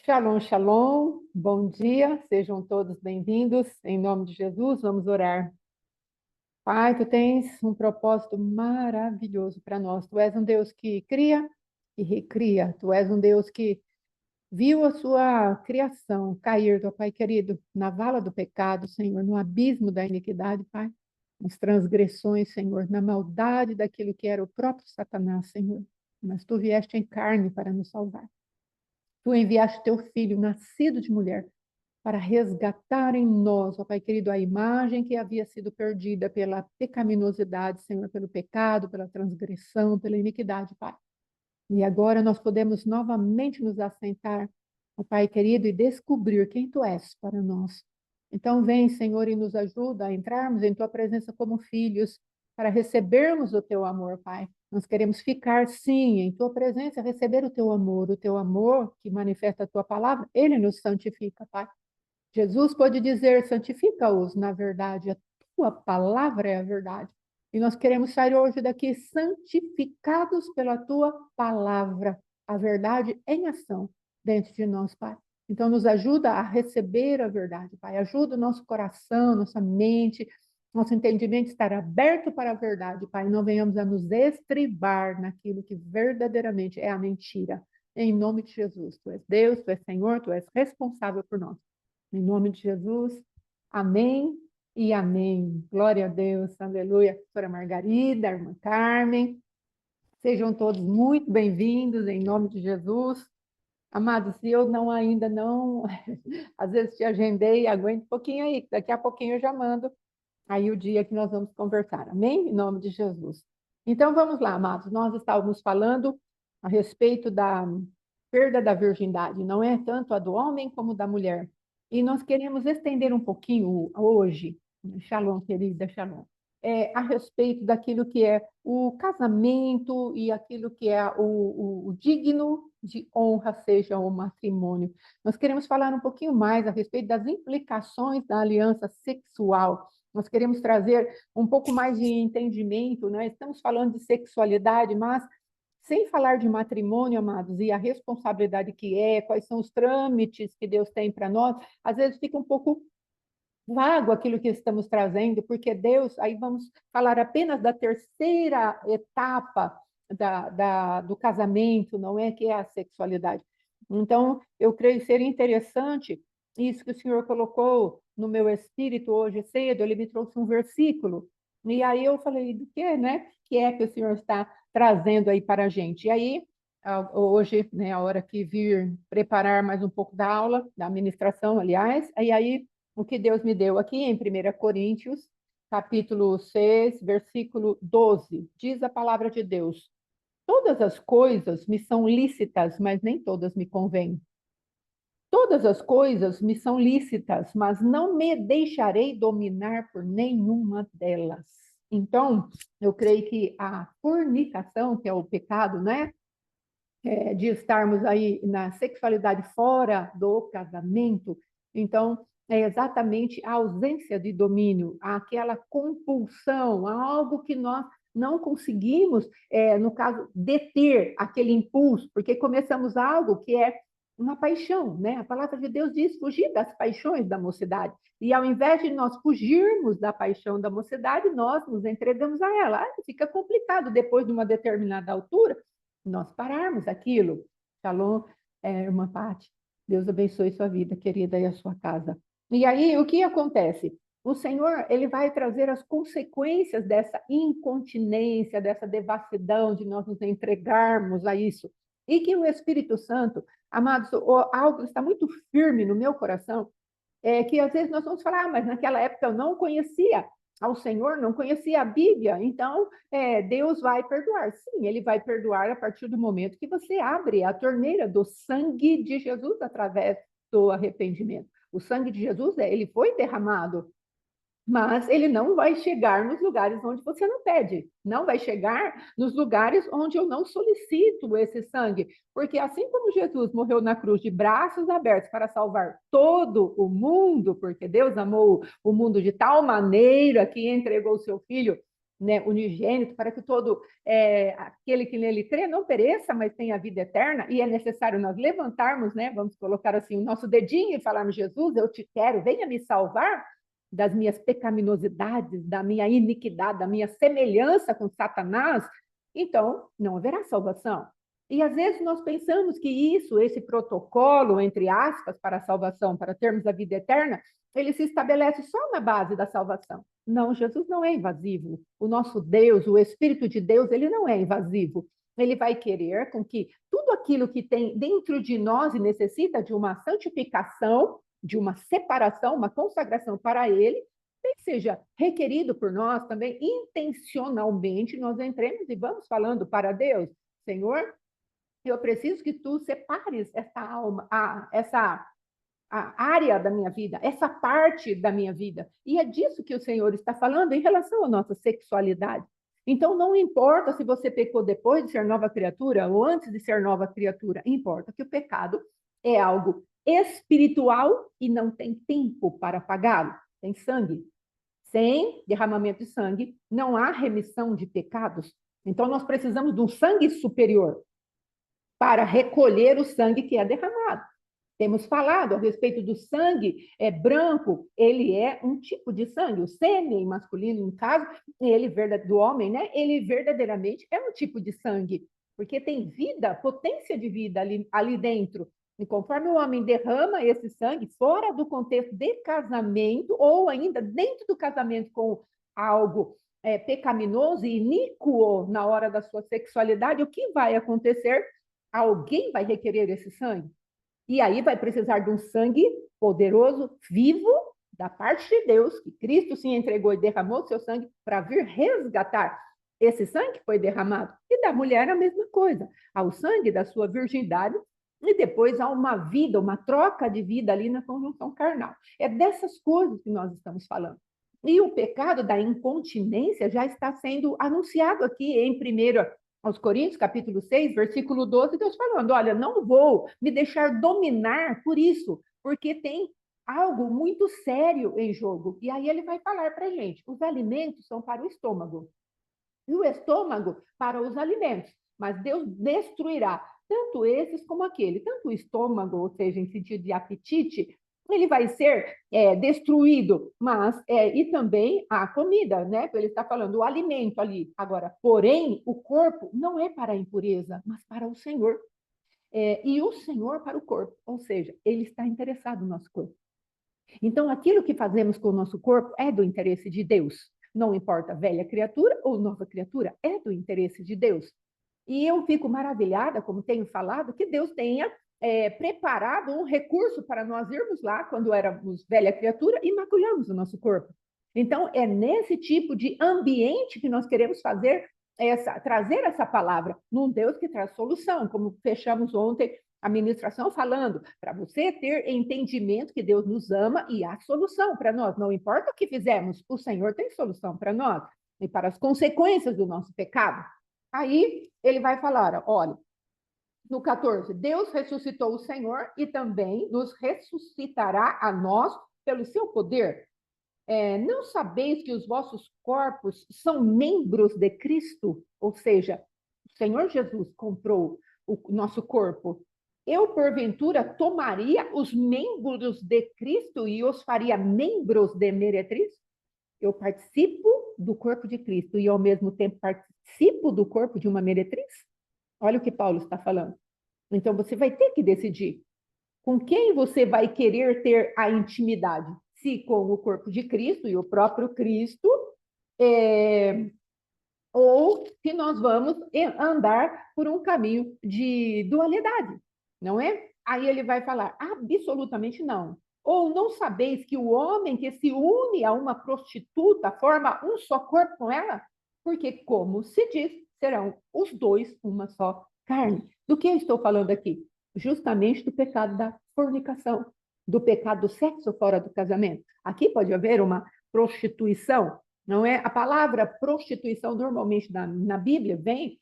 Shalom, shalom, bom dia, sejam todos bem-vindos. Em nome de Jesus, vamos orar. Pai, tu tens um propósito maravilhoso para nós. Tu és um Deus que cria e recria. Tu és um Deus que viu a sua criação cair, ó Pai querido, na vala do pecado, Senhor, no abismo da iniquidade, Pai, nas transgressões, Senhor, na maldade daquilo que era o próprio Satanás, Senhor. Mas tu vieste em carne para nos salvar. Tu enviaste teu filho, nascido de mulher, para resgatar em nós, ó Pai querido, a imagem que havia sido perdida pela pecaminosidade, Senhor, pelo pecado, pela transgressão, pela iniquidade, Pai. E agora nós podemos novamente nos assentar, ó Pai querido, e descobrir quem Tu és para nós. Então vem, Senhor, e nos ajuda a entrarmos em Tua presença como filhos, para recebermos o Teu amor, Pai. Nós queremos ficar, sim, em Tua presença, receber o Teu amor que manifesta a Tua palavra, Ele nos santifica, Pai. Jesus pode dizer, santifica-os na verdade, a tua palavra é a verdade. E nós queremos sair hoje daqui santificados pela tua palavra, a verdade em ação dentro de nós, Pai. Então, nos ajuda a receber a verdade, Pai. Ajuda o nosso coração, nossa mente, nosso entendimento estar aberto para a verdade, Pai. Não venhamos a nos estribar naquilo que verdadeiramente é a mentira. Em nome de Jesus, Tu és Deus, Tu és Senhor, Tu és responsável por nós. Em nome de Jesus, amém e amém. Glória a Deus, aleluia. Professora Margarida, irmã Carmen, sejam todos muito bem-vindos em nome de Jesus. Amados, se eu não ainda não, às vezes te agendei, aguente um pouquinho aí, daqui a pouquinho eu já mando aí o dia que nós vamos conversar, amém? Em nome de Jesus. Então vamos lá, amados, nós estávamos falando a respeito da perda da virgindade, não é tanto a do homem como da mulher. E nós queremos estender um pouquinho hoje, Shalom, querida, Shalom, a respeito daquilo que é o casamento e aquilo que é o digno de honra, seja o matrimônio. Nós queremos falar um pouquinho mais a respeito das implicações da aliança sexual. Nós queremos trazer um pouco mais de entendimento, né? Estamos falando de sexualidade, mas sem falar de matrimônio, amados, e a responsabilidade que é, quais são os trâmites que Deus tem para nós, às vezes fica um pouco vago aquilo que estamos trazendo, porque Deus, aí vamos falar apenas da terceira etapa do casamento, não é? Que é a sexualidade. Então, eu creio ser interessante isso que o Senhor colocou no meu espírito hoje cedo, ele me trouxe um versículo, e aí eu falei, do que, né? Que é que o Senhor está trazendo aí para a gente? E aí, hoje, né, a hora que vir preparar mais um pouco da aula, da ministração, aliás, e aí o que Deus me deu aqui em 1 Coríntios, capítulo 6, versículo 12, diz a palavra de Deus: todas as coisas me são lícitas, mas nem todas me convêm. Todas as coisas me são lícitas, mas não me deixarei dominar por nenhuma delas. Então, eu creio que a fornicação, que é o pecado, né? De estarmos aí na sexualidade fora do casamento, então é exatamente a ausência de domínio, aquela compulsão, algo que nós não conseguimos, no caso, deter aquele impulso, porque começamos algo que é uma paixão, né? A palavra de Deus diz fugir das paixões da mocidade. E ao invés de nós fugirmos da paixão da mocidade, nós nos entregamos a ela. Fica complicado depois de uma determinada altura nós pararmos aquilo. Shalom, irmã Pati. Deus abençoe sua vida, querida, e a sua casa. E aí, o que acontece? O Senhor, ele vai trazer as consequências dessa incontinência, dessa devassidão, de nós nos entregarmos a isso. E que o Espírito Santo, amados, algo está muito firme no meu coração, que às vezes nós vamos falar, mas naquela época eu não conhecia ao Senhor, não conhecia a Bíblia, então Deus vai perdoar. Sim, Ele vai perdoar a partir do momento que você abre a torneira do sangue de Jesus através do arrependimento. O sangue de Jesus, ele foi derramado, mas ele não vai chegar nos lugares onde você não pede, não vai chegar nos lugares onde eu não solicito esse sangue, porque assim como Jesus morreu na cruz de braços abertos para salvar todo o mundo, porque Deus amou o mundo de tal maneira que entregou o seu filho né, unigênito, para que todo aquele que nele crê não pereça, mas tenha a vida eterna, e é necessário nós levantarmos, né, vamos colocar assim, o nosso dedinho e falarmos, Jesus, eu te quero, venha me salvar das minhas pecaminosidades, da minha iniquidade, da minha semelhança com Satanás, então não haverá salvação. E às vezes nós pensamos que isso, esse protocolo, entre aspas, para a salvação, para termos a vida eterna, ele se estabelece só na base da salvação. Não, Jesus não é invasivo. O nosso Deus, o Espírito de Deus, ele não é invasivo. Ele vai querer com que tudo aquilo que tem dentro de nós e necessita de uma santificação, de uma separação, uma consagração para ele, seja requerido por nós também, intencionalmente, nós entremos e vamos falando para Deus, Senhor, eu preciso que tu separes essa alma, essa a área da minha vida, essa parte da minha vida. E é disso que o Senhor está falando em relação à nossa sexualidade. Então, não importa se você pecou depois de ser nova criatura ou antes de ser nova criatura, importa que o pecado é algo espiritual e não tem tempo para apagá-lo. Tem sangue. Sem derramamento de sangue, não há remissão de pecados. Então, nós precisamos de um sangue superior para recolher o sangue que é derramado. Temos falado a respeito do sangue branco, ele é um tipo de sangue, o sêmen masculino, no caso, ele do homem, né? Ele verdadeiramente é um tipo de sangue, porque tem vida, potência de vida ali dentro. E conforme o homem derrama esse sangue fora do contexto de casamento, ou ainda dentro do casamento com algo pecaminoso e iníquo na hora da sua sexualidade, o que vai acontecer? Alguém vai requerer esse sangue. E aí vai precisar de um sangue poderoso, vivo, da parte de Deus, que Cristo se entregou e derramou seu sangue para vir resgatar esse sangue que foi derramado. E da mulher a mesma coisa. Há o sangue da sua virgindade e depois há uma vida, uma troca de vida ali na conjunção carnal. É dessas coisas que nós estamos falando. E o pecado da incontinência já está sendo anunciado aqui em 1 aos Coríntios, capítulo 6, versículo 12, Deus falando, olha, não vou me deixar dominar por isso, porque tem algo muito sério em jogo. E aí ele vai falar para a gente, os alimentos são para o estômago, e o estômago para os alimentos, mas Deus destruirá tanto esses como aquele, tanto o estômago, ou seja, em sentido de apetite, ele vai ser destruído, mas e também a comida, né? Ele está falando o alimento ali. Agora, porém, o corpo não é para a impureza, mas para o Senhor. E o Senhor para o corpo, ou seja, ele está interessado no nosso corpo. Então, aquilo que fazemos com o nosso corpo é do interesse de Deus. Não importa velha criatura ou nova criatura, é do interesse de Deus. E eu fico maravilhada, como tenho falado, que Deus tenha preparado um recurso para nós irmos lá, quando éramos velha criatura, e maculharmos o nosso corpo. Então, é nesse tipo de ambiente que nós queremos trazer essa palavra, num Deus que traz solução, como fechamos ontem a ministração falando, para você ter entendimento que Deus nos ama e há solução para nós. Não importa o que fizermos, o Senhor tem solução para nós e para as consequências do nosso pecado. Aí ele vai falar, olha, no 14, Deus ressuscitou o Senhor e também nos ressuscitará a nós pelo seu poder. Não sabeis que os vossos corpos são membros de Cristo? Ou seja, o Senhor Jesus comprou o nosso corpo. Eu, porventura, tomaria os membros de Cristo e os faria membros de meretriz? Eu participo do corpo de Cristo e, ao mesmo tempo, participo do corpo de uma meretriz? Olha o que Paulo está falando. Então, você vai ter que decidir com quem você vai querer ter a intimidade. Se com o corpo de Cristo e o próprio Cristo, ou se nós vamos andar por um caminho de dualidade, não é? Aí ele vai falar, absolutamente não. Ou não sabeis que o homem que se une a uma prostituta forma um só corpo com ela? Porque, como se diz, serão os dois uma só carne. Do que eu estou falando aqui? Justamente do pecado da fornicação, do pecado do sexo fora do casamento. Aqui pode haver uma prostituição, não é? A palavra prostituição, normalmente na Bíblia, vem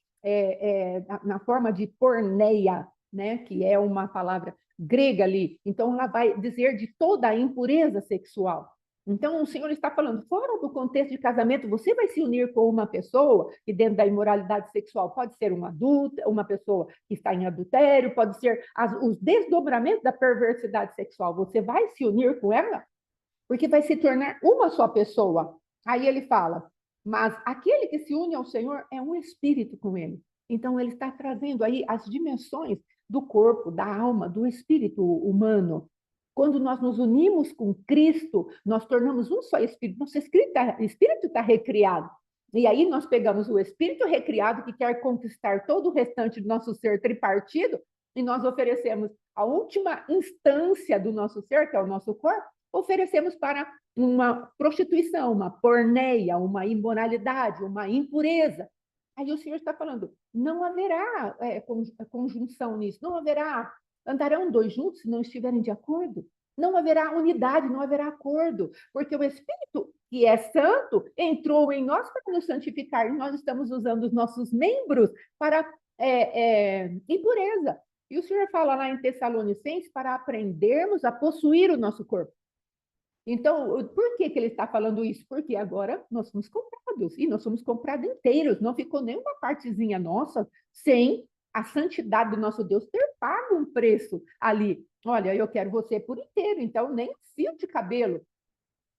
na forma de porneia, né? Que é uma palavra grega ali. Então, ela vai dizer de toda a impureza sexual. Então, o Senhor está falando, fora do contexto de casamento, você vai se unir com uma pessoa que dentro da imoralidade sexual pode ser uma adulta, uma pessoa que está em adultério, pode ser os desdobramentos da perversidade sexual. Você vai se unir com ela porque vai se tornar uma só pessoa. Aí ele fala, mas aquele que se une ao Senhor é um espírito com ele. Então, ele está trazendo aí as dimensões do corpo, da alma, do espírito humano. Quando nós nos unimos com Cristo, nós tornamos um só espírito. Nosso espírito está recriado. E aí nós pegamos o espírito recriado que quer conquistar todo o restante do nosso ser tripartido e nós oferecemos a última instância do nosso ser, que é o nosso corpo, oferecemos para uma prostituição, uma porneia, uma imoralidade, uma impureza. Aí o Senhor está falando, não haverá conjunção nisso, não haverá, andarão dois juntos se não estiverem de acordo. Não haverá unidade, não haverá acordo, porque o Espírito, que é santo, entrou em nós para nos santificar, e nós estamos usando os nossos membros para impureza. E o Senhor fala lá em Tessalonicenses para aprendermos a possuir o nosso corpo. Então, por que ele está falando isso? Porque agora nós somos comprados, e nós somos comprados inteiros, não ficou nenhuma partezinha nossa sem a santidade do nosso Deus ter pago um preço ali. Olha, eu quero você por inteiro, então nem fio de cabelo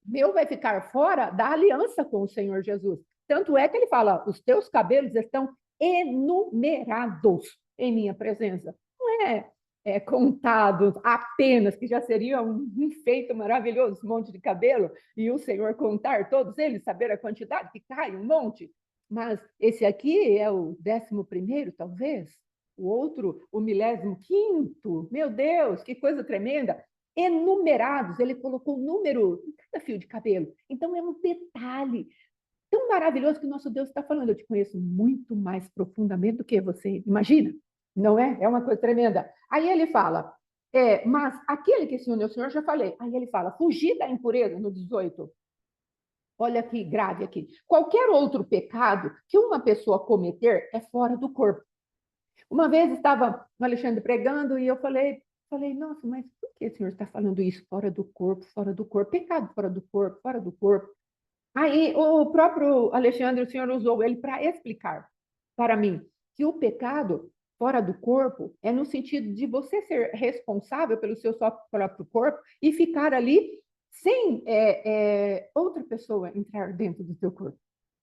meu vai ficar fora da aliança com o Senhor Jesus. Tanto é que ele fala, os teus cabelos estão enumerados em minha presença. Não é contados apenas, que já seria um feito maravilhoso, um monte de cabelo, e o Senhor contar todos eles, saber a quantidade que cai, um monte. Mas esse aqui é o 11º, talvez. O outro, o 15º. Meu Deus, que coisa tremenda! Enumerados, ele colocou o número em cada fio de cabelo. Então, é um detalhe tão maravilhoso que o nosso Deus está falando. Eu te conheço muito mais profundamente do que você imagina, não é? É uma coisa tremenda. Aí ele fala, mas aquele que se une ao Senhor, já falei. Aí ele fala, fugir da impureza, no 18. Olha que grave aqui. Qualquer outro pecado que uma pessoa cometer é fora do corpo. Uma vez estava o Alexandre pregando e eu falei, nossa, mas por que o senhor está falando isso? Fora do corpo, pecado fora do corpo, fora do corpo. Aí o próprio Alexandre, o senhor usou ele para explicar para mim que o pecado fora do corpo é no sentido de você ser responsável pelo seu próprio corpo e ficar ali sem outra pessoa entrar dentro do seu corpo.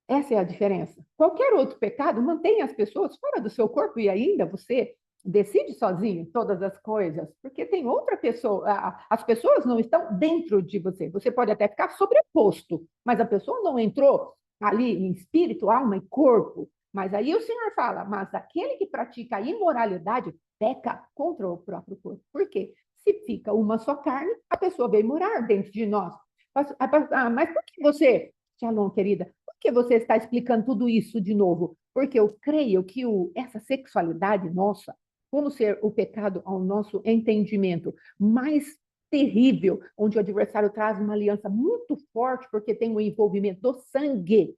Essa é a diferença. Qualquer outro pecado mantém as pessoas fora do seu corpo e ainda você decide sozinho todas as coisas, porque tem outra pessoa, as pessoas não estão dentro de você. Você pode até ficar sobreposto, mas a pessoa não entrou ali em espírito, alma e corpo. Mas aí o Senhor fala, mas aquele que pratica a imoralidade peca contra o próprio corpo. Por quê? Se fica uma só carne, a pessoa vem morar dentro de nós. Mas por que você, Shalom, querida, por que você está explicando tudo isso de novo? Porque eu creio que essa sexualidade nossa, como ser o pecado ao nosso entendimento mais terrível, onde o adversário traz uma aliança muito forte, porque tem o envolvimento do sangue.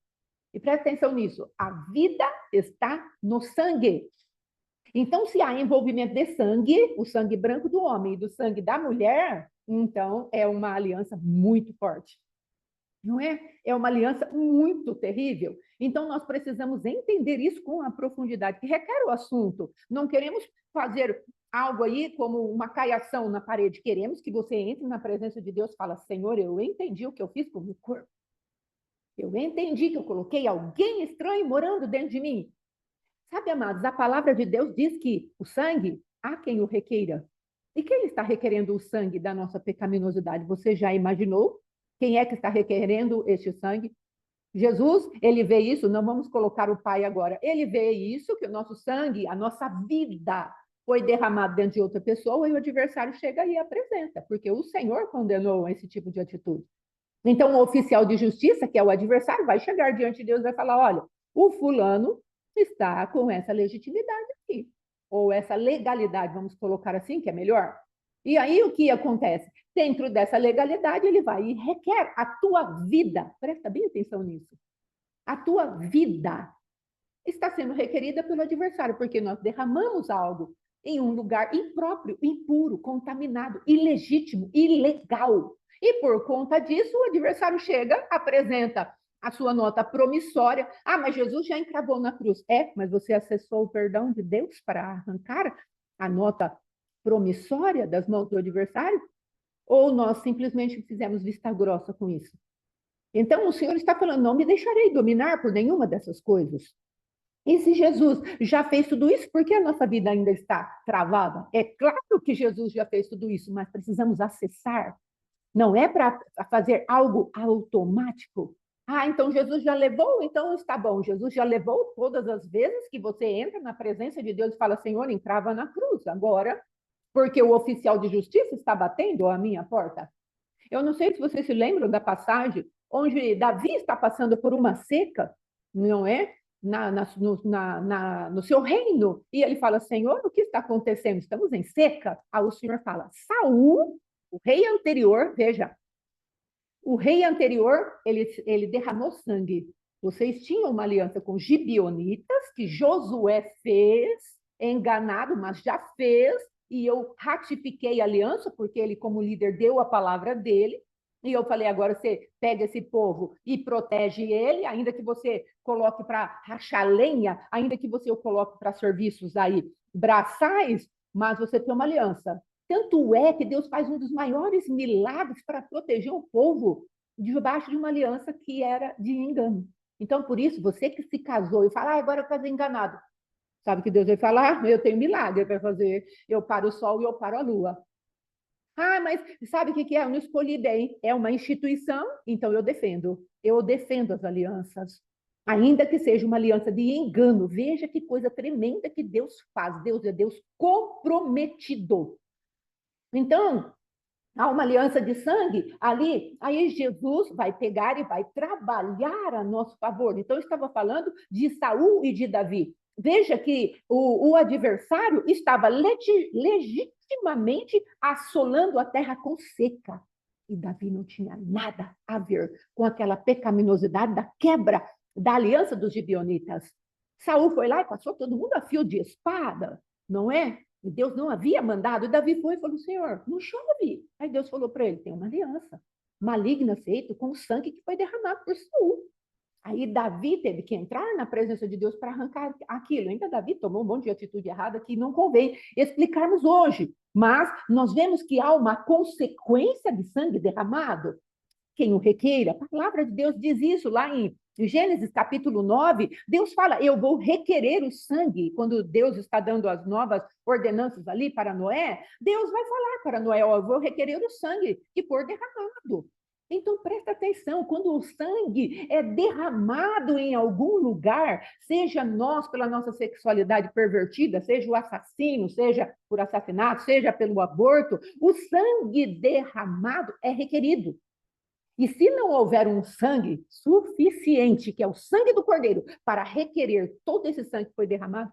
E presta atenção nisso, a vida está no sangue. Então, se há envolvimento de sangue, o sangue branco do homem e do sangue da mulher, então é uma aliança muito forte. Não é? É uma aliança muito terrível. Então, nós precisamos entender isso com a profundidade que requer o assunto. Não queremos fazer algo aí como uma caiação na parede. Queremos que você entre na presença de Deus e fale, Senhor, eu entendi o que eu fiz com o meu corpo. Eu entendi que eu coloquei alguém estranho morando dentro de mim. Sabe, amados, a palavra de Deus diz que o sangue, há quem o requeira. E quem está requerendo o sangue da nossa pecaminosidade? Você já imaginou? Quem é que está requerendo este sangue? Jesus, ele vê isso, não vamos colocar o Pai agora. Ele vê isso, que o nosso sangue, a nossa vida foi derramado dentro de outra pessoa e o adversário chega e apresenta, porque o Senhor condenou esse tipo de atitude. Então, o oficial de justiça, que é o adversário, vai chegar diante de Deus e vai falar, olha, o fulano está com essa legitimidade aqui, ou essa legalidade, vamos colocar assim, que é melhor. E aí o que acontece? Dentro dessa legalidade, ele vai e requer a tua vida. Presta bem atenção nisso. A tua vida está sendo requerida pelo adversário, porque nós derramamos algo em um lugar impróprio, impuro, contaminado, ilegítimo, ilegal. E por conta disso, o adversário chega, apresenta a sua nota promissória. Ah, mas Jesus já encravou na cruz. É, mas você acessou o perdão de Deus para arrancar a nota promissória das mãos do adversário? Ou nós simplesmente fizemos vista grossa com isso? Então, o Senhor está falando, não me deixarei dominar por nenhuma dessas coisas. E se Jesus já fez tudo isso, por que a nossa vida ainda está travada? É claro que Jesus já fez tudo isso, mas precisamos acessar. Não é para fazer algo automático. Ah, então Jesus já levou, então está bom. Jesus já levou todas as vezes que você entra na presença de Deus e fala, Senhor, encrava na cruz. Agora, porque o oficial de justiça está batendo à minha porta. Eu não sei se vocês se lembram da passagem onde Davi está passando por uma seca, não é? No seu reino. E ele fala, Senhor, o que está acontecendo? Estamos em seca? Aí o Senhor fala, Saul, o rei anterior, veja, o rei anterior, ele derramou sangue. Vocês tinham uma aliança com gibeonitas, que Josué fez, enganado, mas já fez, e eu ratifiquei a aliança, porque ele, como líder, deu a palavra dele. E eu falei, agora você pega esse povo e protege ele, ainda que você coloque para rachar lenha, ainda que você o coloque para serviços aí braçais, mas você tem uma aliança. Tanto é que Deus faz um dos maiores milagres para proteger o povo debaixo de uma aliança que era de engano. Então, por isso, você que se casou e fala, agora eu casei enganado. Sabe que Deus vai falar? Eu tenho milagre para fazer. Eu paro o sol e eu paro a lua. Ah, mas sabe o que é? Eu não escolhi bem. É uma instituição, então eu defendo. Eu defendo as alianças. Ainda que seja uma aliança de engano. Veja que coisa tremenda que Deus faz. Deus é Deus comprometido. Então, há uma aliança de sangue ali, aí Jesus vai pegar e vai trabalhar a nosso favor. Então, eu estava falando de Saul e de Davi. Veja que o adversário estava legitimamente assolando a terra com seca. E Davi não tinha nada a ver com aquela pecaminosidade da quebra da aliança dos gibeonitas. Saul foi lá e passou todo mundo a fio de espada, não é? E Deus não havia mandado. E Davi foi e falou, Senhor, não chove. Aí Deus falou para ele, tem uma aliança maligna feita com o sangue que foi derramado por Saul. Aí Davi teve que entrar na presença de Deus para arrancar aquilo. Ainda Davi tomou um monte de atitude errada que não convém explicarmos hoje. Mas nós vemos que há uma consequência de sangue derramado. Quem o requeira, a palavra de Deus diz isso lá em Gênesis capítulo 9, Deus fala, eu vou requerer o sangue, quando Deus está dando as novas ordenanças ali para Noé, Deus vai falar para Noé, eu vou requerer o sangue que for derramado. Então, presta atenção, quando o sangue é derramado em algum lugar, seja nós pela nossa sexualidade pervertida, seja o assassino, seja por assassinato, seja pelo aborto, o sangue derramado é requerido. E se não houver um sangue suficiente, que é o sangue do cordeiro, para requerer todo esse sangue que foi derramado,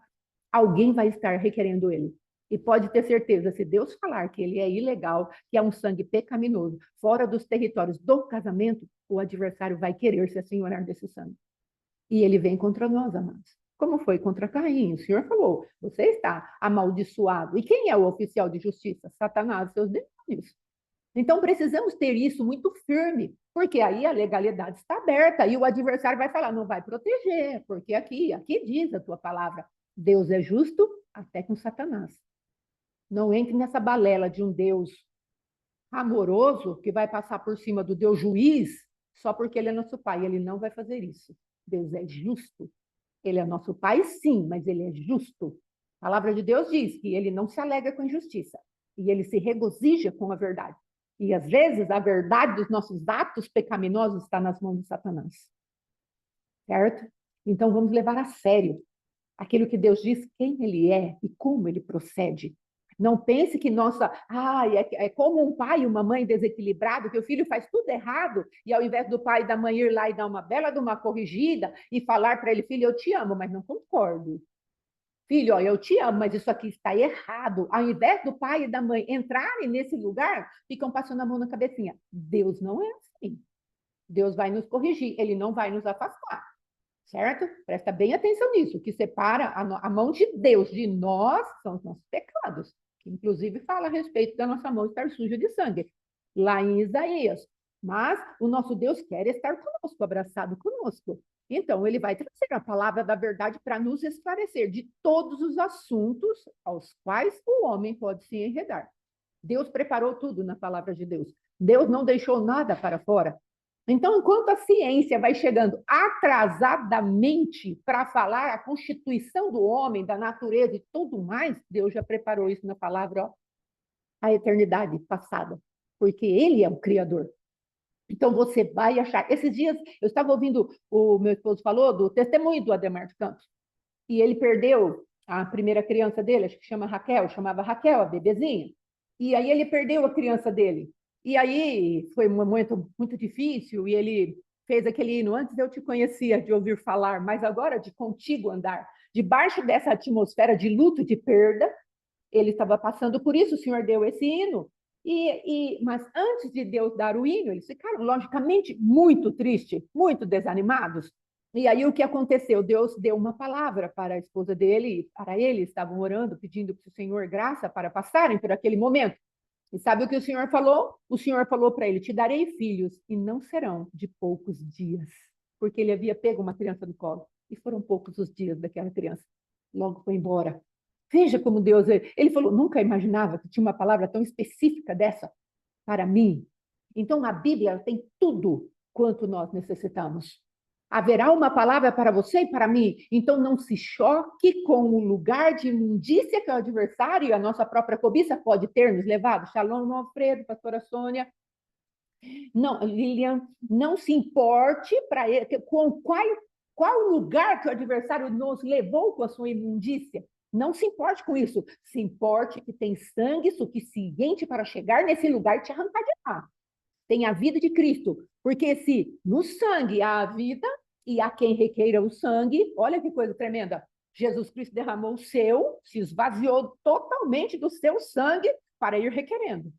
alguém vai estar requerendo ele. E pode ter certeza, se Deus falar que ele é ilegal, que é um sangue pecaminoso, fora dos territórios do casamento, o adversário vai querer se assenhorar desse sangue. E ele vem contra nós, amados. Como foi contra Caim? O Senhor falou, você está amaldiçoado. E quem é o oficial de justiça? Satanás, seus demônios. Então, precisamos ter isso muito firme, porque aí a legalidade está aberta e o adversário vai falar, não vai proteger, porque aqui diz a tua palavra, Deus é justo até com Satanás. Não entre nessa balela de um Deus amoroso que vai passar por cima do Deus juiz só porque ele é nosso pai. Ele não vai fazer isso. Deus é justo. Ele é nosso pai, sim, mas ele é justo. A palavra de Deus diz que ele não se alegra com injustiça e ele se regozija com a verdade. E às vezes a verdade dos nossos atos pecaminosos está nas mãos de Satanás. Certo? Então vamos levar a sério aquilo que Deus diz, quem ele é e como ele procede. Não pense que, nossa, é como um pai e uma mãe desequilibrado, que o filho faz tudo errado, e ao invés do pai e da mãe ir lá e dar uma bela de uma corrigida e falar para ele, filho, eu te amo, mas não concordo. Filho, ó, eu te amo, mas isso aqui está errado. Ao invés do pai e da mãe entrarem nesse lugar, ficam passando a mão na cabecinha. Deus não é assim. Deus vai nos corrigir, ele não vai nos afastar. Certo? Presta bem atenção nisso. O que separa a mão de Deus de nós são os nossos pecados, que inclusive fala a respeito da nossa mão estar suja de sangue. lá em Isaías. Mas o nosso Deus quer estar conosco, abraçado conosco. Então, ele vai trazer a palavra da verdade para nos esclarecer de todos os assuntos aos quais o homem pode se enredar. Deus preparou tudo na palavra de Deus. Deus não deixou nada para fora. Então, enquanto a ciência vai chegando atrasadamente para falar a constituição do homem, da natureza e tudo mais, Deus já preparou isso na palavra, ó, a eternidade passada, porque Ele é o Criador. Então, você vai achar. Esses dias, eu estava ouvindo, o meu esposo falou do testemunho do Ademar de Campos, e ele perdeu a primeira criança dele, acho que chamava Raquel, a bebezinha, e aí ele perdeu a criança dele. E aí foi um momento muito difícil, e ele fez aquele hino, antes eu te conhecia de ouvir falar, mas agora de contigo andar. Debaixo dessa atmosfera de luto, de perda, ele estava passando por isso, o Senhor deu esse hino. Mas antes de Deus dar o hino, eles ficaram, logicamente, muito tristes, muito desanimados. E aí o que aconteceu? Deus deu uma palavra para a esposa dele, para ele, estavam orando, pedindo para o Senhor graça para passarem por aquele momento. E sabe o que o Senhor falou? O Senhor falou para ele: te darei filhos, e não serão de poucos dias. Porque ele havia pego uma criança do colo, e foram poucos os dias daquela criança. Logo foi embora. Veja como Deus... Ele falou, nunca imaginava que tinha uma palavra tão específica dessa para mim. Então, a Bíblia tem tudo quanto nós necessitamos. Haverá uma palavra para você e para mim. Então, não se choque com o lugar de imundícia que o adversário e a nossa própria cobiça pode ter nos levado. Shalom, Alfredo, pastora Sônia. Não, Lilian, não se importe para ele, com qual lugar que o adversário nos levou com a sua imundícia. Não se importe com isso. Se importe que tem sangue suficiente para chegar nesse lugar e te arrancar de lá. Tem a vida de Cristo. Porque se no sangue há a vida, e há quem requeira o sangue, olha que coisa tremenda. Jesus Cristo derramou o seu, se esvaziou totalmente do seu sangue para ir requerendo.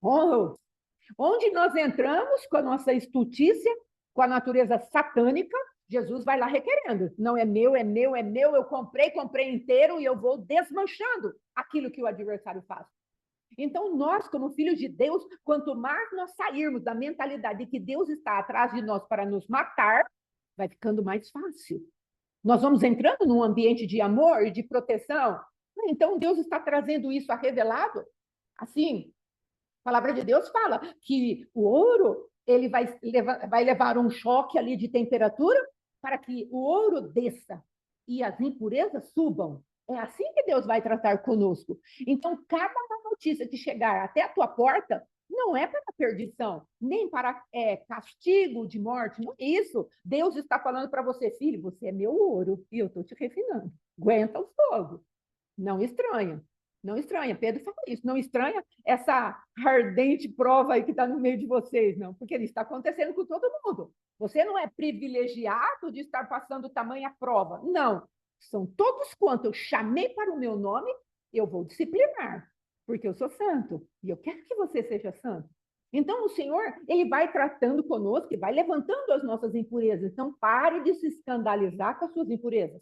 Oh, onde nós entramos com a nossa estultícia, com a natureza satânica, Jesus vai lá requerendo. Não é meu, é meu, é meu, eu comprei inteiro e eu vou desmanchando aquilo que o adversário faz. Então, nós, como filhos de Deus, quanto mais nós sairmos da mentalidade de que Deus está atrás de nós para nos matar, vai ficando mais fácil. Nós vamos entrando num ambiente de amor e de proteção. Então, Deus está trazendo isso a revelado. Assim, a palavra de Deus fala que o ouro ele vai levar um choque ali de temperatura para que o ouro desça e as impurezas subam. É assim que Deus vai tratar conosco. Então, cada notícia que chegar até a tua porta não é para perdição, nem para castigo de morte, não é isso. Deus está falando para você, filho, você é meu ouro e eu estou te refinando. Aguenta o fogo. Não estranha. Não estranha. Pedro fala isso. Não estranha essa ardente prova aí que está no meio de vocês, não. Porque isso está acontecendo com todo mundo. Você não é privilegiado de estar passando tamanha prova. Não. São todos quantos eu chamei para o meu nome, eu vou disciplinar. Porque eu sou santo. E eu quero que você seja santo. Então, o Senhor, ele vai tratando conosco e vai levantando as nossas impurezas. Então, pare de se escandalizar com as suas impurezas.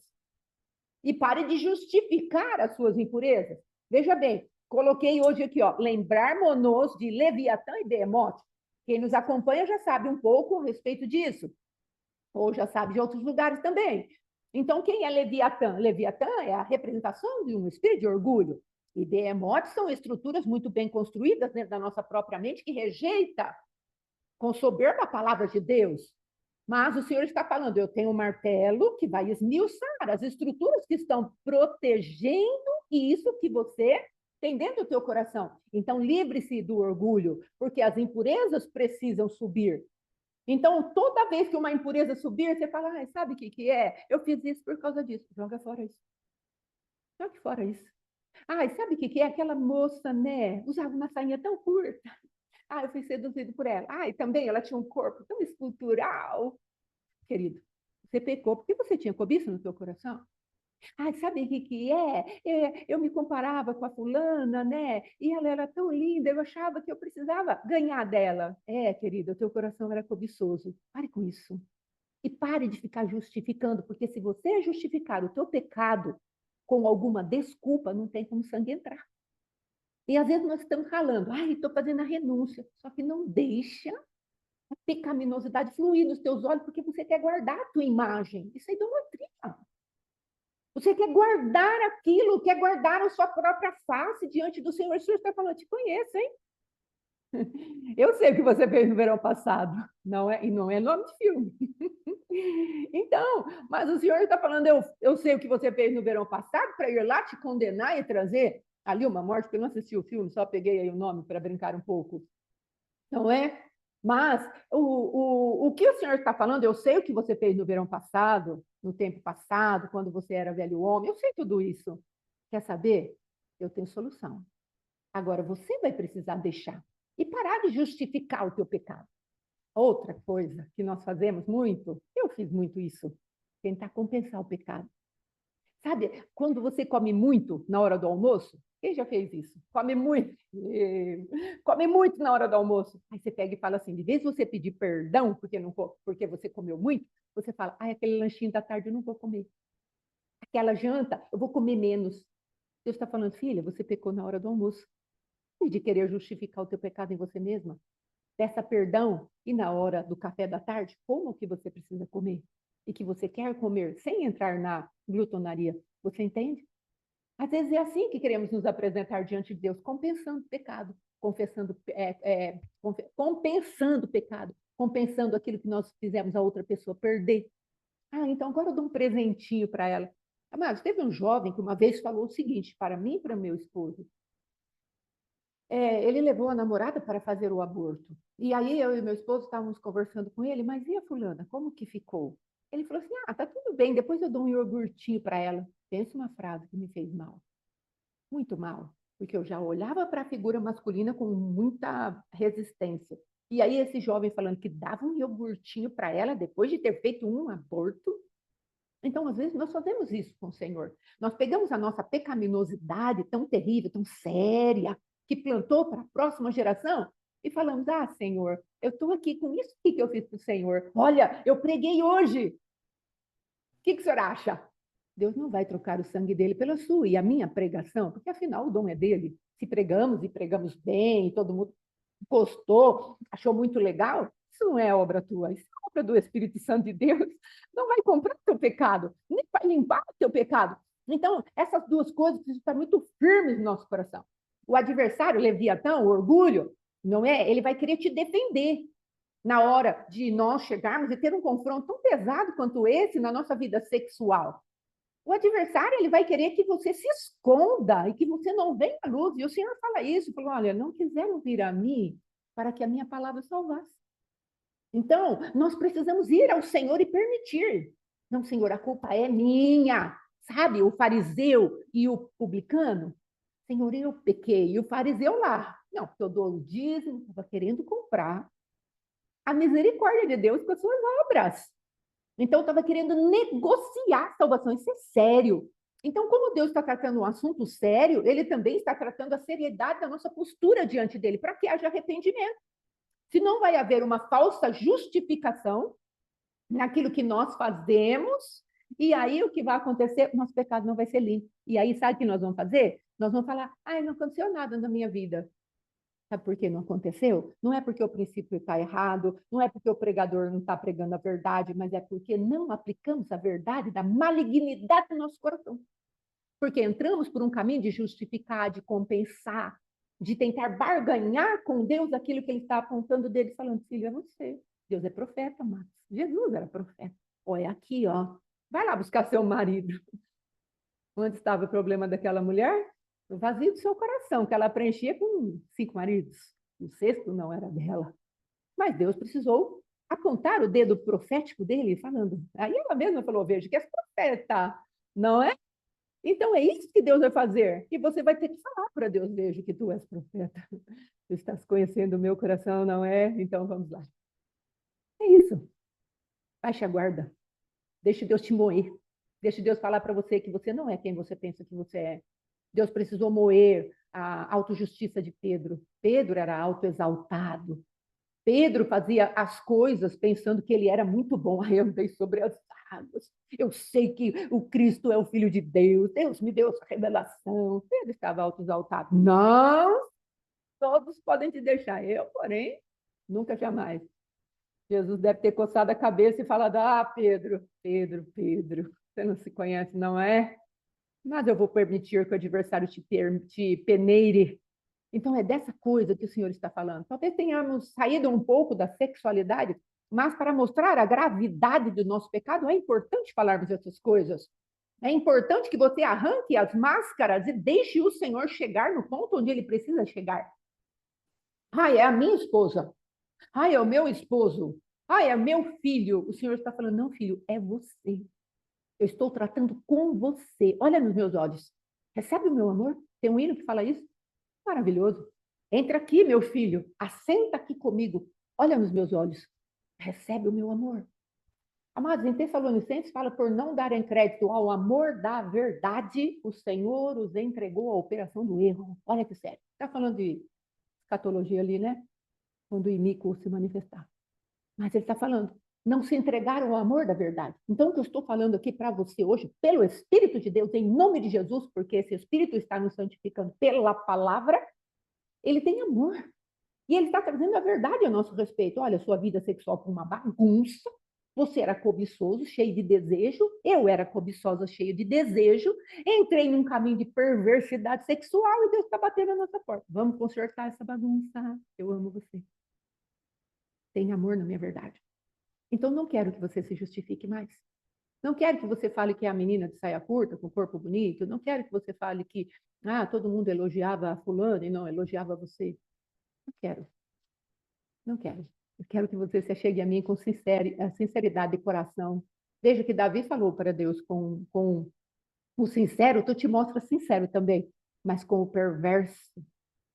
E pare de justificar as suas impurezas. Veja bem, coloquei hoje aqui, ó, lembrar-nos de Leviatã e Behemoth. Quem nos acompanha já sabe um pouco a respeito disso, ou já sabe de outros lugares também. Então, quem é Leviatã? Leviatã é a representação de um espírito de orgulho. E Behemoth são estruturas muito bem construídas dentro da nossa própria mente que rejeita com soberba a palavra de Deus. Mas o Senhor está falando, eu tenho um martelo que vai esmiuçar as estruturas que estão protegendo isso que você tem dentro do teu coração. Então, livre-se do orgulho, porque as impurezas precisam subir. Então, toda vez que uma impureza subir, você fala, ah, sabe o que é? Eu fiz isso por causa disso. Joga fora isso. Joga fora isso. Ah, sabe o que é? Aquela moça, né? Usava uma sainha tão curta. Ah, eu fui seduzido por ela. Ah, e também ela tinha um corpo tão escultural. Querido, você pecou porque você tinha cobiça no seu coração. Ah, sabe o que é? Eu me comparava com a fulana, né? E ela era tão linda, eu achava que eu precisava ganhar dela. É, querido, o teu coração era cobiçoso. Pare com isso. E pare de ficar justificando, porque se você justificar o teu pecado com alguma desculpa, não tem como sangue entrar. E às vezes nós estamos ralando, ai, estou fazendo a renúncia, só que não deixa a pecaminosidade fluir nos teus olhos, porque você quer guardar a tua imagem. Isso é idolatria. Você quer guardar aquilo, quer guardar a sua própria face diante do Senhor. O Senhor está falando, te conheço, hein? Eu sei o que você fez no verão passado, não é? E não é nome de filme. Então, mas o Senhor está falando, eu sei o que você fez no verão passado, para ir lá te condenar e trazer ali uma morte, porque eu não assisti o filme, só peguei aí o nome para brincar um pouco. Não é? Mas o que o Senhor está falando, eu sei o que você fez no verão passado, no tempo passado, quando você era velho homem, eu sei tudo isso. Quer saber? Eu tenho solução. Agora você vai precisar deixar e parar de justificar o teu pecado. Outra coisa que nós fazemos muito, eu fiz muito isso, tentar compensar o pecado. Sabe, quando você come muito na hora do almoço, quem já fez isso? Come muito, come muito na hora do almoço. Aí você pega e fala assim, de vez você pedir perdão porque você comeu muito, você fala, aquele lanchinho da tarde eu não vou comer. Aquela janta, eu vou comer menos. Deus está falando, filha, você pecou na hora do almoço. E de querer justificar o teu pecado em você mesma. Peça perdão e na hora do café da tarde, como que você precisa comer e que você quer comer sem entrar na glutonaria. Você entende? Às vezes é assim que queremos nos apresentar diante de Deus, compensando o pecado, compensando o pecado, compensando aquilo que nós fizemos a outra pessoa perder. Então agora eu dou um presentinho para ela. Mas teve um jovem que uma vez falou o seguinte para mim e para meu esposo. Ele levou a namorada para fazer o aborto. E aí eu e meu esposo estávamos conversando com ele, mas e a fulana, como que ficou? Ele falou assim, tá tudo bem, depois eu dou um iogurtinho para ela. Pensa uma frase que me fez mal, muito mal, porque eu já olhava para a figura masculina com muita resistência. E aí esse jovem falando que dava um iogurtinho para ela depois de ter feito um aborto. Então, às vezes, nós fazemos isso com o Senhor. Nós pegamos a nossa pecaminosidade tão terrível, tão séria, que plantou para a próxima geração, e falamos, Senhor, eu estou aqui com isso que eu fiz para o Senhor. Olha, eu preguei hoje. O que o senhor acha? Deus não vai trocar o sangue dele pela sua e a minha pregação, porque afinal o dom é dele. Se pregamos e pregamos bem, todo mundo gostou, achou muito legal, isso não é obra tua, isso é obra do Espírito Santo de Deus. Não vai comprar o teu pecado, nem vai limpar o teu pecado. Então, essas duas coisas precisam estar muito firmes no nosso coração. O adversário, o Leviatã, o orgulho, não é? Ele vai querer te defender na hora de nós chegarmos e ter um confronto tão pesado quanto esse na nossa vida sexual. O adversário, ele vai querer que você se esconda e que você não venha à luz. E o Senhor fala isso, falou, olha, não quiseram vir a mim para que a minha palavra salvasse. Então, nós precisamos ir ao Senhor e permitir. Não, Senhor, a culpa é minha. Sabe, o fariseu e o publicano? Senhor, eu pequei. E o fariseu lá? Não, porque eu dou o dízimo, estava querendo comprar a misericórdia de Deus com as suas obras. Então, estava querendo negociar salvação. Isso é sério. Então, como Deus está tratando um assunto sério, ele também está tratando a seriedade da nossa postura diante dele, para que haja arrependimento. Se não vai haver uma falsa justificação naquilo que nós fazemos, e aí o que vai acontecer? Nosso pecado não vai ser limpo. E aí, sabe o que nós vamos fazer? Nós vamos falar, não aconteceu nada na minha vida. Sabe por que não aconteceu? Não é porque o princípio está errado, não é porque o pregador não está pregando a verdade, mas é porque não aplicamos a verdade da malignidade do nosso coração. Porque entramos por um caminho de justificar, de compensar, de tentar barganhar com Deus aquilo que ele está apontando dele, falando, filho, é você. Deus é profeta, Marcos. Jesus era profeta. Olha aqui, ó. Vai lá buscar seu marido. Onde estava o problema daquela mulher? No vazio do seu coração, que ela preenchia com 5 maridos. O sexto não era dela. Mas Deus precisou apontar o dedo profético dele, falando. Aí ela mesma falou, veja que és profeta, não é? Então é isso que Deus vai fazer. E você vai ter que falar para Deus, veja que tu és profeta. Tu estás conhecendo o meu coração, não é? Então vamos lá. É isso. Baixe a guarda. Deixe Deus te moer. Deixe Deus falar para você que você não é quem você pensa que você é. Deus precisou moer a autojustiça de Pedro. Pedro era autoexaltado. Pedro fazia as coisas pensando que ele era muito bom. Aí eu andei sobre as exaltados. Eu sei que o Cristo é o Filho de Deus. Deus me deu essa revelação. Pedro estava auto-exaltado. Não, todos podem te deixar. Eu, porém, nunca jamais. Jesus deve ter coçado a cabeça e falado: ah, Pedro, Pedro, Pedro, você não se conhece, não é? Mas eu vou permitir que o adversário te peneire. Então, é dessa coisa que o Senhor está falando. Talvez tenhamos saído um pouco da sexualidade, mas para mostrar a gravidade do nosso pecado, é importante falarmos essas coisas. É importante que você arranque as máscaras e deixe o Senhor chegar no ponto onde ele precisa chegar. Ah, é a minha esposa. Ah, é o meu esposo. Ah, é meu filho. O Senhor está falando: não, filho, é você. Eu estou tratando com você. Olha nos meus olhos. Recebe o meu amor? Tem um hino que fala isso? Maravilhoso. Entra aqui, meu filho. Assenta aqui comigo. Olha nos meus olhos. Recebe o meu amor. Amados, em Tessalonicenses fala: por não darem crédito ao amor da verdade, o Senhor os entregou à operação do erro. Olha que sério. Está falando de escatologia ali, né? Quando o iníquo se manifestar. Mas ele está falando: não se entregaram ao amor da verdade. Então, o que eu estou falando aqui para você hoje, pelo Espírito de Deus, em nome de Jesus, porque esse Espírito está nos santificando pela palavra, ele tem amor. E ele está trazendo a verdade a nosso respeito. Olha, sua vida sexual foi uma bagunça, você era cobiçoso, cheio de desejo, eu era cobiçosa, cheio de desejo, entrei num caminho de perversidade sexual e Deus está batendo na nossa porta. Vamos consertar essa bagunça. Eu amo você. Tem amor na minha verdade. Então, não quero que você se justifique mais. Não quero que você fale que é a menina de saia curta, com corpo bonito. Não quero que você fale que todo mundo elogiava a fulana e não elogiava você. Não quero. Não quero. Eu quero que você se achegue a mim com sinceridade de coração. Veja que Davi falou para Deus com o sincero, tu te mostras sincero também, mas com o perverso,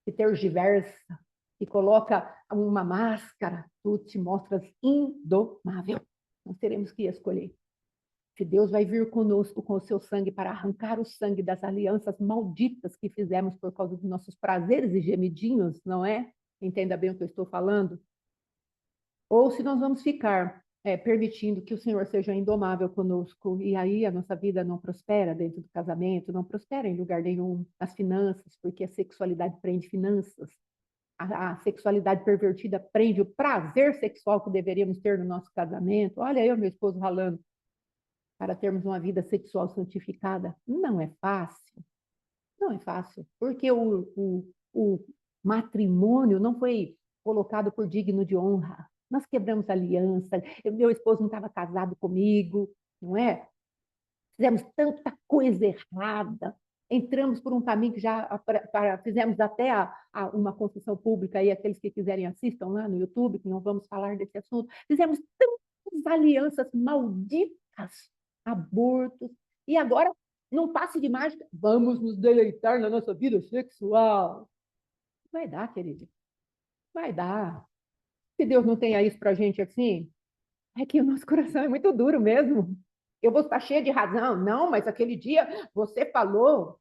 que tergiversa, que coloca uma máscara, tu te mostras indomável. Nós teremos que escolher. Se Deus vai vir conosco com o seu sangue para arrancar o sangue das alianças malditas que fizemos por causa dos nossos prazeres e gemidinhos, não é? Entenda bem o que eu estou falando. Ou se nós vamos ficar permitindo que o Senhor seja indomável conosco, e aí a nossa vida não prospera dentro do casamento, não prospera em lugar nenhum, as finanças, porque a sexualidade prende finanças, a sexualidade pervertida prende o prazer sexual que deveríamos ter no nosso casamento. Olha, eu e meu esposo ralando para termos uma vida sexual santificada. Não é fácil. Não é fácil, porque o matrimônio não foi colocado por digno de honra. Nós quebramos aliança, meu esposo não estava casado comigo, não é? Fizemos tanta coisa errada, entramos por um caminho que já fizemos até uma confissão pública, e aqueles que quiserem assistam lá no YouTube, que não vamos falar desse assunto. Fizemos tantas alianças malditas, abortos, e agora, num passe de mágica, vamos nos deleitar na nossa vida sexual. Vai dar, querido, vai dar. Se Deus não tenha isso para a gente assim, é que o nosso coração é muito duro mesmo. Eu vou estar cheia de razão. Não, mas aquele dia você falou.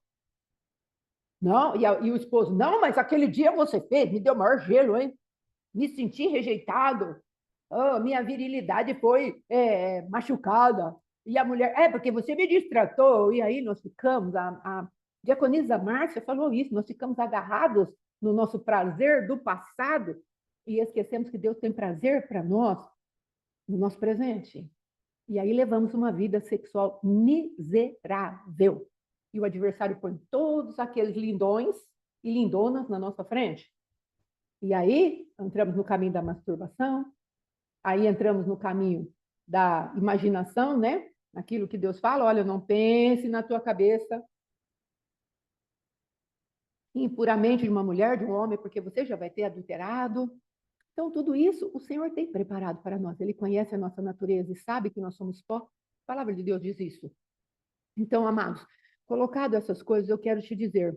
Não, e o esposo, não, mas aquele dia você fez, me deu maior gelo, hein? Me senti rejeitado. Oh, minha virilidade foi machucada. E a mulher, porque você me distratou. E aí nós ficamos, a diaconisa Márcia falou isso, nós ficamos agarrados no nosso prazer do passado e esquecemos que Deus tem prazer para nós no nosso presente. E aí levamos uma vida sexual miserável. E o adversário põe todos aqueles lindões e lindonas na nossa frente. E aí entramos no caminho da masturbação, aí entramos no caminho da imaginação, né? Aquilo que Deus fala: olha, não pense na tua cabeça impuramente de uma mulher, de um homem, porque você já vai ter adulterado. Então, tudo isso o Senhor tem preparado para nós. Ele conhece a nossa natureza e sabe que nós somos pó. A palavra de Deus diz isso. Então, amados, colocado essas coisas, eu quero te dizer,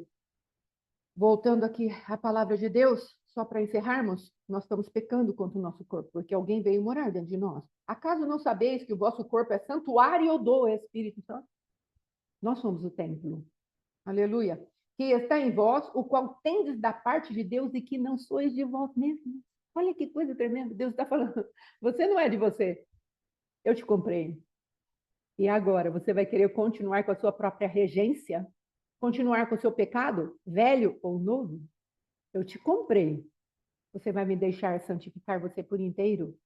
voltando aqui à palavra de Deus, só para encerrarmos, nós estamos pecando contra o nosso corpo, porque alguém veio morar dentro de nós. Acaso não sabeis que o vosso corpo é santuário do Espírito Santo? Nós somos o templo. Aleluia. Que está em vós, o qual tendes da parte de Deus e que não sois de vós mesmos. Olha que coisa tremenda. Deus está falando. Você não é de você. Eu te comprei. E agora, você vai querer continuar com a sua própria regência? Continuar com o seu pecado, velho ou novo? Eu te comprei. Você vai me deixar santificar você por inteiro?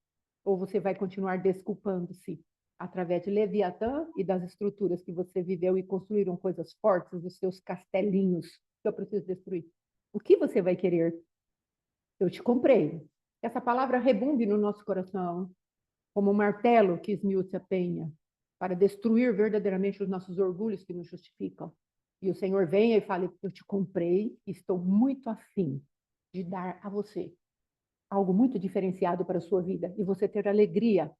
Ou você vai continuar desculpando-se através de Leviatã e das estruturas que você viveu e construíram coisas fortes, os seus castelinhos que eu preciso destruir? O que você vai querer? Eu te comprei. Que essa palavra rebumbe no nosso coração, como um martelo que esmiuça a penha, para destruir verdadeiramente os nossos orgulhos que nos justificam. E o Senhor venha e fale: eu te comprei, estou muito afim de dar a você algo muito diferenciado para a sua vida e você ter alegria.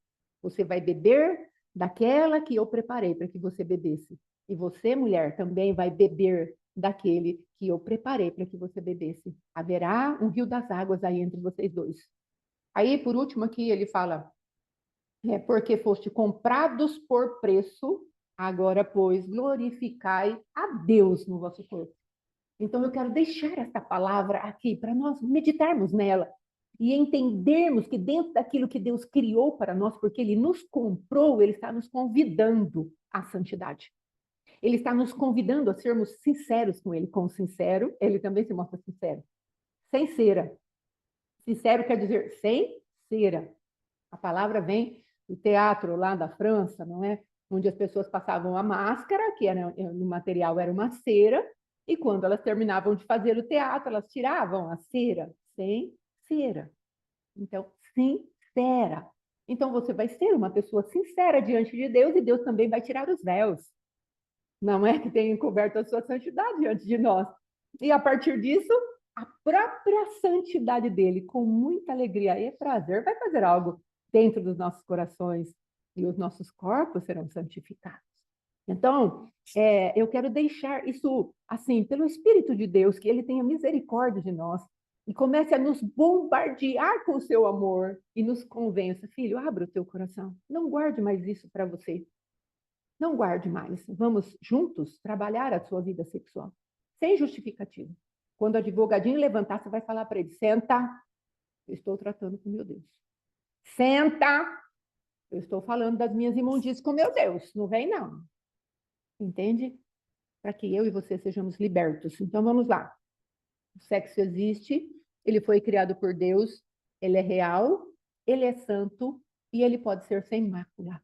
Você vai beber daquela que eu preparei para que você bebesse. E você, mulher, também vai beber daquele que eu preparei para que você bebesse. Haverá um rio das águas aí entre vocês dois. Aí, por último, aqui ele fala: porque foste comprados por preço, agora, pois, glorificai a Deus no vosso corpo. Então, eu quero deixar essa palavra aqui para nós meditarmos nela e entendermos que dentro daquilo que Deus criou para nós, porque Ele nos comprou, Ele está nos convidando à santidade. Ele está nos convidando a sermos sinceros com Ele. Com o sincero, Ele também se mostra sincero. Sem cera. Sincero quer dizer sem cera. A palavra vem do teatro lá da França, não é? Onde as pessoas passavam a máscara, que era, no material era uma cera, e quando elas terminavam de fazer o teatro, elas tiravam a cera sem cera. Então, sincera. Então, você vai ser uma pessoa sincera diante de Deus e Deus também vai tirar os véus. Não é que tenha encoberto a sua santidade diante de nós. E a partir disso, a própria santidade dele, com muita alegria e prazer, vai fazer algo dentro dos nossos corações e os nossos corpos serão santificados. Então, eu quero deixar isso assim, pelo Espírito de Deus, que ele tenha misericórdia de nós e comece a nos bombardear com o seu amor e nos convença: filho, abra o teu coração, não guarde mais isso para você. Não guarde mais. Vamos juntos trabalhar a sua vida sexual, sem justificativa. Quando o advogadinho levantar, você vai falar para ele: senta, eu estou tratando com meu Deus. Senta, eu estou falando das minhas imundícias com meu Deus. Não vem, não. Entende? Para que eu e você sejamos libertos. Então, vamos lá. O sexo existe, ele foi criado por Deus, ele é real, ele é santo e ele pode ser sem mácula.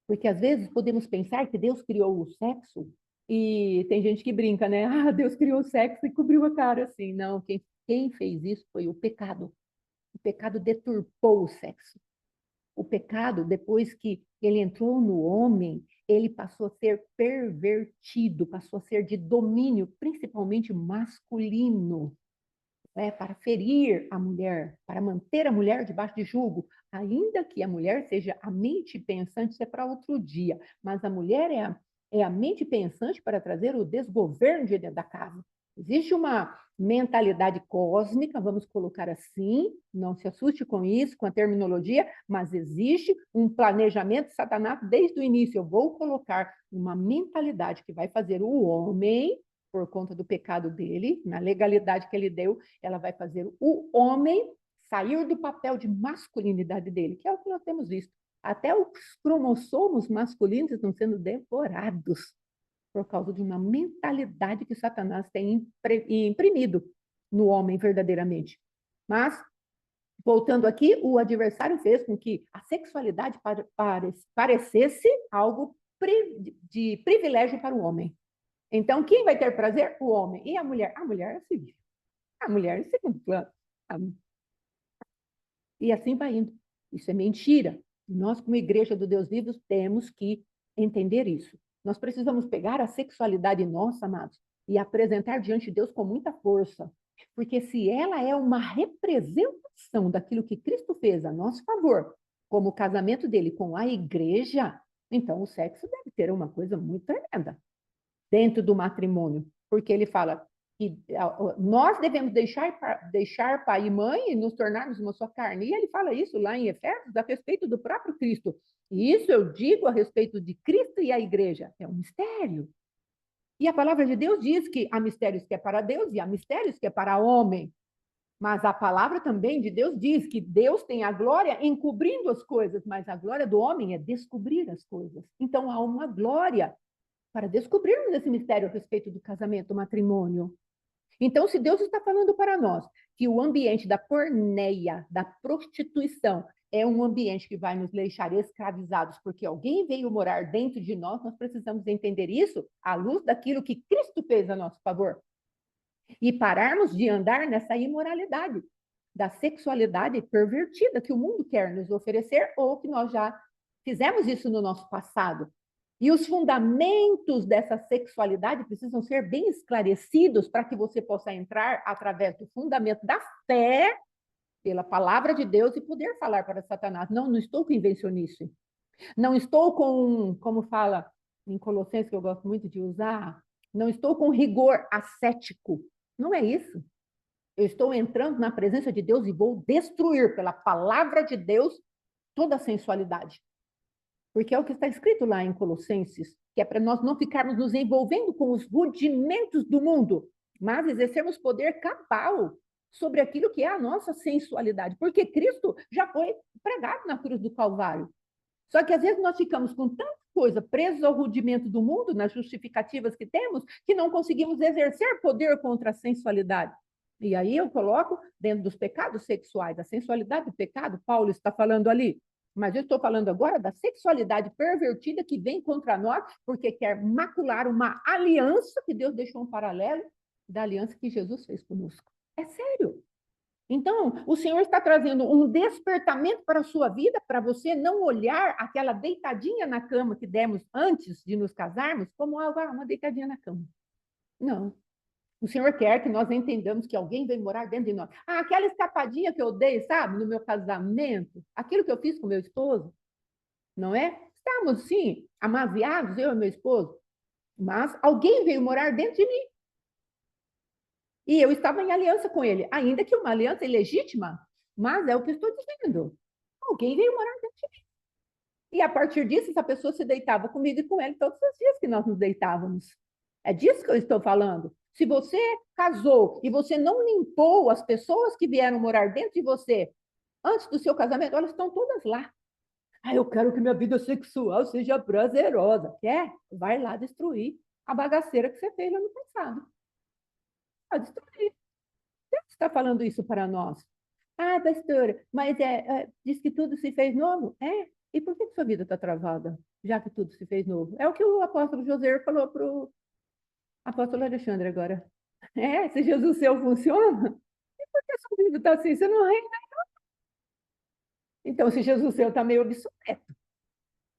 Porque às vezes podemos pensar que Deus criou o sexo e tem gente que brinca, né? Ah, Deus criou o sexo e cobriu a cara assim. Não, quem fez isso foi o pecado. O pecado deturpou o sexo. O pecado, depois que ele entrou no homem, ele passou a ser pervertido, passou a ser de domínio, principalmente masculino, para ferir a mulher, para manter a mulher debaixo de julgo, ainda que a mulher seja a mente pensante, isso é para outro dia, mas a mulher é a mente pensante para trazer o desgoverno de dentro da casa. Existe uma mentalidade cósmica, vamos colocar assim, não se assuste com isso, com a terminologia, mas existe um planejamento de Satanás desde o início. Eu vou colocar uma mentalidade que vai fazer o homem, por conta do pecado dele, na legalidade que ele deu, ela vai fazer o homem sair do papel de masculinidade dele, que é o que nós temos visto. Até os cromossomos masculinos estão sendo devorados por causa de uma mentalidade que Satanás tem imprimido no homem verdadeiramente. Mas, voltando aqui, o adversário fez com que a sexualidade parecesse algo de privilégio para o homem. Então, quem vai ter prazer? O homem. E a mulher? A mulher é civil. A mulher é segundo plano. E assim vai indo. Isso é mentira. Nós, como igreja do Deus vivo, temos que entender isso. Nós precisamos pegar a sexualidade nossa, amados, e apresentar diante de Deus com muita força. Porque se ela é uma representação daquilo que Cristo fez a nosso favor, como o casamento dele com a igreja, então o sexo deve ter uma coisa muito tremenda dentro do matrimônio. Porque ele fala que nós devemos deixar pai e mãe e nos tornarmos uma só carne. E ele fala isso lá em Efésios a respeito do próprio Cristo. E isso eu digo a respeito de Cristo e a igreja. É um mistério. E a palavra de Deus diz que há mistérios que é para Deus e há mistérios que é para homem. Mas a palavra também de Deus diz que Deus tem a glória encobrindo as coisas, mas a glória do homem é descobrir as coisas. Então há uma glória para descobrirmos esse mistério a respeito do casamento, do matrimônio. Então, se Deus está falando para nós que o ambiente da porneia, da prostituição, é um ambiente que vai nos deixar escravizados porque alguém veio morar dentro de nós, nós precisamos entender isso à luz daquilo que Cristo fez a nosso favor. E pararmos de andar nessa imoralidade, da sexualidade pervertida que o mundo quer nos oferecer ou que nós já fizemos isso no nosso passado. E os fundamentos dessa sexualidade precisam ser bem esclarecidos para que você possa entrar através do fundamento da fé, pela palavra de Deus, e poder falar para Satanás: não, não estou com invencionice. Não estou com, como fala em Colossenses, que eu gosto muito de usar, não estou com rigor ascético. Não é isso. Eu estou entrando na presença de Deus e vou destruir, pela palavra de Deus, toda a sensualidade. Porque é o que está escrito lá em Colossenses, que é para nós não ficarmos nos envolvendo com os rudimentos do mundo, mas exercermos poder cabal sobre aquilo que é a nossa sensualidade. Porque Cristo já foi pregado na cruz do Calvário. Só que às vezes nós ficamos com tanta coisa presos ao rudimento do mundo, nas justificativas que temos, que não conseguimos exercer poder contra a sensualidade. E aí eu coloco dentro dos pecados sexuais, a sensualidade do pecado, Paulo está falando ali. Mas eu estou falando agora da sexualidade pervertida que vem contra nós, porque quer macular uma aliança que Deus deixou um paralelo da aliança que Jesus fez conosco. É sério. Então, o Senhor está trazendo um despertamento para a sua vida, para você não olhar aquela deitadinha na cama que demos antes de nos casarmos como uma deitadinha na cama. Não. O Senhor quer que nós entendamos que alguém vem morar dentro de nós. Ah, aquela escapadinha que eu dei, sabe, no meu casamento, aquilo que eu fiz com meu esposo, não é? Estávamos, sim, amaziados, eu e meu esposo, mas alguém veio morar dentro de mim. E eu estava em aliança com ele, ainda que uma aliança ilegítima, mas é o que estou dizendo. Alguém veio morar dentro de mim. E a partir disso, essa pessoa se deitava comigo e com ele todos os dias que nós nos deitávamos. É disso que eu estou falando. Se você casou e você não limpou as pessoas que vieram morar dentro de você antes do seu casamento, elas estão todas lá. Ah, eu quero que minha vida sexual seja prazerosa. Quer? Vai lá destruir a bagaceira que você fez lá no passado. Vai destruir. Você está falando isso para nós. Ah, pastora, mas diz que tudo se fez novo? É? E por que sua vida está travada, já que tudo se fez novo? É o que o apóstolo José falou para o apóstolo Alexandre agora. É, se Jesus seu funciona, e por que sua vida está assim? Você não reina? Então, se Jesus seu está meio obsoleto,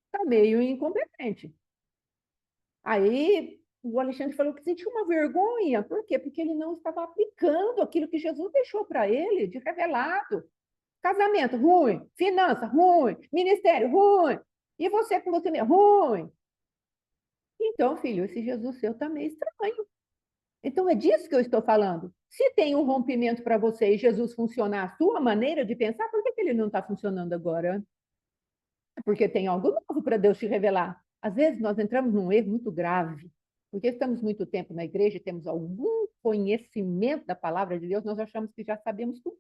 está meio incompetente. Aí o Alexandre falou que sentiu uma vergonha. Por quê? Porque ele não estava aplicando aquilo que Jesus deixou para ele de revelado. Casamento, ruim. Finança, ruim. Ministério, ruim. E você com você mesmo, ruim. Então, filho, esse Jesus seu está meio estranho. Então, é disso que eu estou falando. Se tem um rompimento para você e Jesus funcionar a sua maneira de pensar, por que ele não está funcionando agora? Porque tem algo novo para Deus te revelar. Às vezes, nós entramos num erro muito grave, porque estamos muito tempo na igreja e temos algum conhecimento da palavra de Deus, nós achamos que já sabemos tudo.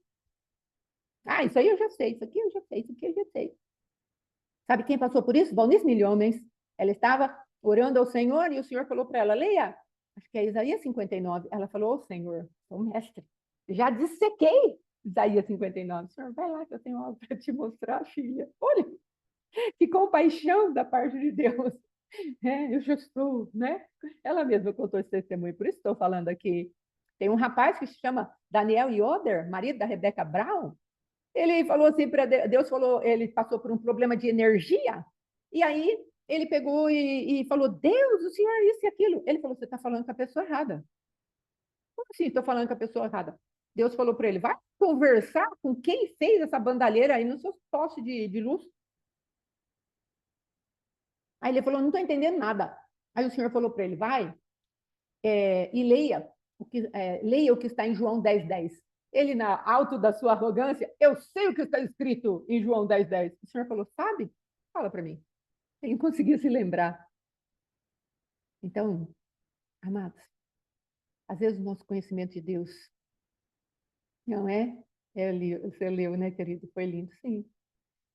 Ah, isso aí eu já sei, isso aqui eu já sei, isso aqui eu já sei. Sabe quem passou por isso? Valnice Milhomens. Ela estava orando ao Senhor e o Senhor falou para ela, leia, acho que é Isaías 59. Ela falou, ô Senhor, sou mestre, já dissequei Isaías 59. Senhor, vai lá que eu tenho algo para te mostrar, filha. Olha, que compaixão da parte de Deus. É, eu já estou, né? Ela mesma contou esse testemunho, por isso estou falando aqui. Tem um rapaz que se chama Daniel Yoder, marido da Rebecca Brown. Ele falou assim para Deus, falou, ele passou por um problema de energia, e aí ele pegou e falou, Deus, o Senhor isso e aquilo. Ele falou, você está falando com a pessoa errada. Como assim estou falando com a pessoa errada? Deus falou para ele, vai conversar com quem fez essa bandalheira aí no seu poste de luz. Aí ele falou, não estou entendendo nada. Aí o Senhor falou para ele, vai e leia o que está em João 10:10. Ele, na alto da sua arrogância, eu sei o que está escrito em João 10:10. O Senhor falou, sabe? Fala para mim. Ele não conseguia se lembrar. Então, amados, às vezes o nosso conhecimento de Deus Não é? Você leu, né, querido? Foi lindo, sim.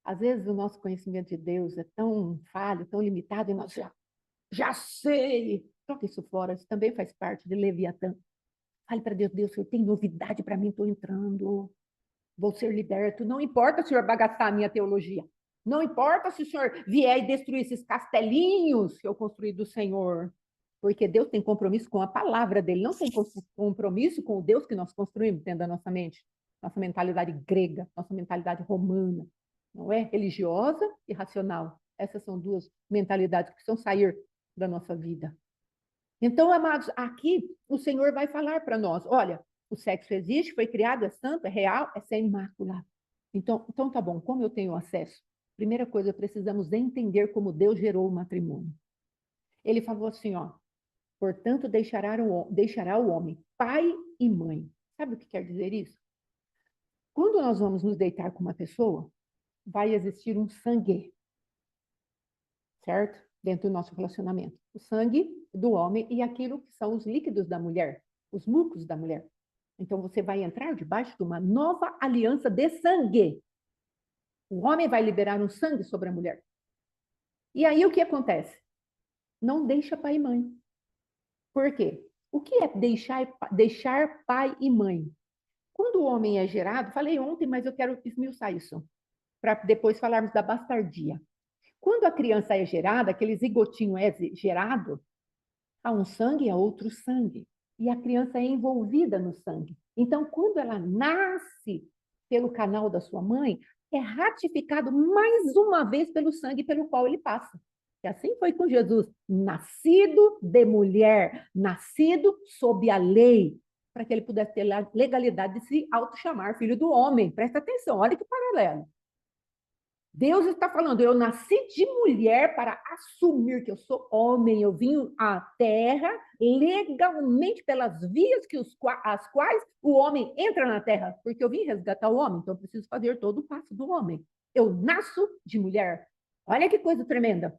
Às vezes o nosso conhecimento de Deus é tão falho, tão limitado, e nós já sei. Troca isso fora, isso também faz parte de Leviatã. Fale para Deus, Deus, o Senhor tem novidade para mim, estou entrando, vou ser liberto. Não importa se o Senhor bagaçar a minha teologia. Não importa se o Senhor vier e destruir esses castelinhos que eu construí do Senhor. Porque Deus tem compromisso com a palavra dele, não tem compromisso com o Deus que nós construímos dentro da nossa mente. Nossa mentalidade grega, nossa mentalidade romana, não é? Religiosa e racional. Essas são duas mentalidades que precisam sair da nossa vida. Então, amados, aqui o Senhor vai falar para nós: olha, o sexo existe, foi criado, é santo, é real, é sem mácula. Então tá bom, como eu tenho acesso? Primeira coisa, precisamos entender como Deus gerou o matrimônio. Ele falou assim, ó, portanto, deixará o homem pai e mãe. Sabe o que quer dizer isso? Quando nós vamos nos deitar com uma pessoa, vai existir um sangue, certo? Dentro do nosso relacionamento. O sangue do homem e aquilo que são os líquidos da mulher, os mucos da mulher. Então, você vai entrar debaixo de uma nova aliança de sangue. O homem vai liberar um sangue sobre a mulher. E aí, o que acontece? Não deixa pai e mãe. Por quê? O que é deixar pai e mãe? Quando o homem é gerado, falei ontem, mas eu quero esmiuçar isso, para depois falarmos da bastardia. Quando a criança é gerada, aquele zigotinho é gerado, há um sangue e há outro sangue. E a criança é envolvida no sangue. Então, quando ela nasce pelo canal da sua mãe, é ratificado mais uma vez pelo sangue pelo qual ele passa. E assim foi com Jesus, nascido de mulher, nascido sob a lei, para que ele pudesse ter legalidade de se auto-chamar filho do homem. Presta atenção, olha que paralelo. Deus está falando, eu nasci de mulher para assumir que eu sou homem, eu vim à terra legalmente pelas vias as quais o homem entra na terra, porque eu vim resgatar o homem, então eu preciso fazer todo o passo do homem. Eu nasço de mulher. Olha que coisa tremenda.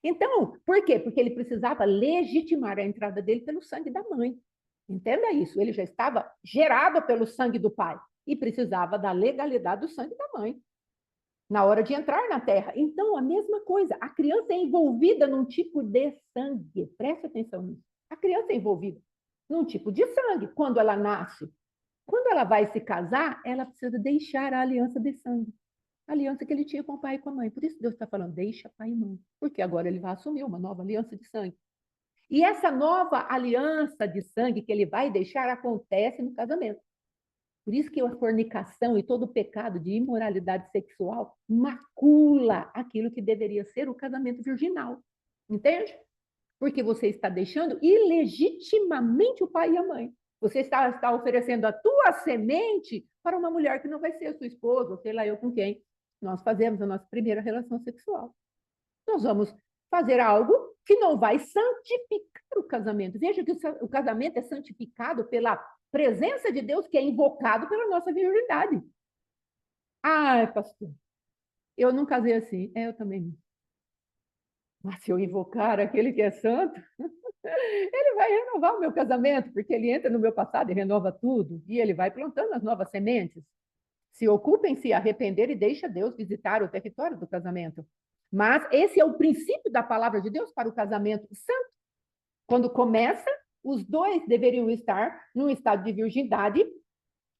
Então, por quê? Porque ele precisava legitimar a entrada dele pelo sangue da mãe. Entenda isso, ele já estava gerado pelo sangue do pai e precisava da legalidade do sangue da mãe na hora de entrar na terra. Então, a mesma coisa, a criança é envolvida num tipo de sangue. Preste atenção nisso. A criança é envolvida num tipo de sangue quando ela nasce. Quando ela vai se casar, ela precisa deixar a aliança de sangue. A aliança que ele tinha com o pai e com a mãe. Por isso Deus está falando, deixa pai e mãe. Porque agora ele vai assumir uma nova aliança de sangue. E essa nova aliança de sangue que ele vai deixar acontece no casamento. Por isso que a fornicação e todo o pecado de imoralidade sexual macula aquilo que deveria ser o casamento virginal. Entende? Porque você está deixando ilegitimamente o pai e a mãe. Você está oferecendo a tua semente para uma mulher que não vai ser a sua esposa, ou sei lá eu com quem nós fazemos a nossa primeira relação sexual. Nós vamos fazer algo que não vai santificar o casamento. Veja que o casamento é santificado pela presença de Deus, que é invocado pela nossa virgindade. Ai, pastor, eu não casei assim. Eu também não. Mas se eu invocar aquele que é santo, ele vai renovar o meu casamento, porque ele entra no meu passado e renova tudo, e ele vai plantando as novas sementes. Se ocupa em se arrepender e deixa Deus visitar o território do casamento. Mas esse é o princípio da palavra de Deus para o casamento santo. Quando começa, os dois deveriam estar num estado de virgindade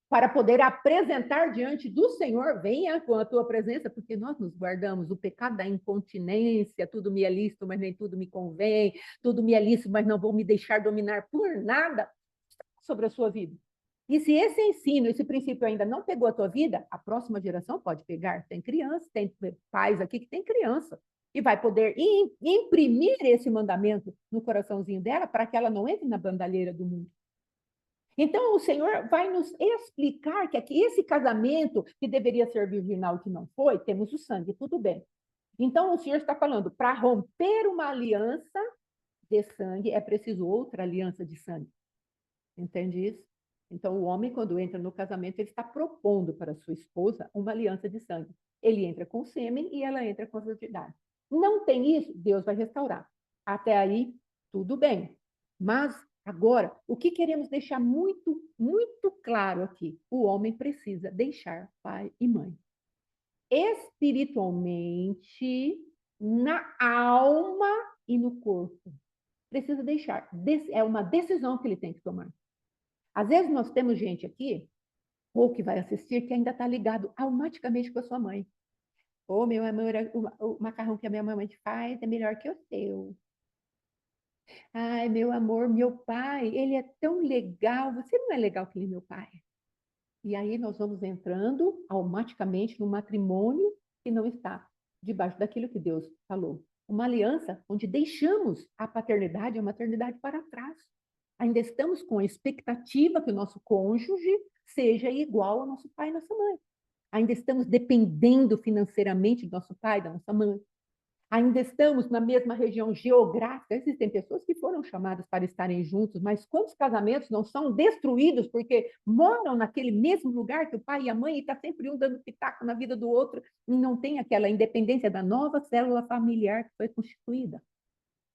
para poder apresentar diante do Senhor, venha com a tua presença, porque nós nos guardamos o pecado da incontinência, tudo me é lícito, mas nem tudo me convém, tudo me é lícito, mas não vou me deixar dominar por nada sobre a sua vida. E se esse ensino, esse princípio ainda não pegou a tua vida, a próxima geração pode pegar. Tem criança, tem pais aqui que tem criança. E vai poder imprimir esse mandamento no coraçãozinho dela para que ela não entre na bandalheira do mundo. Então, o Senhor vai nos explicar que aqui, esse casamento que deveria ser virginal que não foi, temos o sangue, tudo bem. Então, o Senhor está falando, para romper uma aliança de sangue, é preciso outra aliança de sangue. Entende isso? Então, o homem, quando entra no casamento, ele está propondo para sua esposa uma aliança de sangue. Ele entra com o sêmen e ela entra com a virgindade. Não tem isso, Deus vai restaurar. Até aí, tudo bem. Mas Agora, o que queremos deixar muito, muito claro aqui? O homem precisa deixar pai e mãe. Espiritualmente, na alma e no corpo. Precisa deixar. É uma decisão que ele tem que tomar. Às vezes nós temos gente aqui, ou que vai assistir, que ainda está ligado automaticamente com a sua mãe. Ô, meu amor, o macarrão que a minha mamãe faz é melhor que o seu. Ai, meu amor, meu pai, ele é tão legal. Você não é legal que nem meu pai. E aí nós vamos entrando automaticamente no matrimônio que não está debaixo daquilo que Deus falou. Uma aliança onde deixamos a paternidade e a maternidade para trás. Ainda estamos com a expectativa que o nosso cônjuge seja igual ao nosso pai e nossa mãe. Ainda estamos dependendo financeiramente do nosso pai, da nossa mãe. Ainda estamos na mesma região geográfica. Existem pessoas que foram chamadas para estarem juntos, mas quantos casamentos não são destruídos porque moram naquele mesmo lugar que o pai e a mãe e está sempre um dando pitaco na vida do outro e não tem aquela independência da nova célula familiar que foi constituída.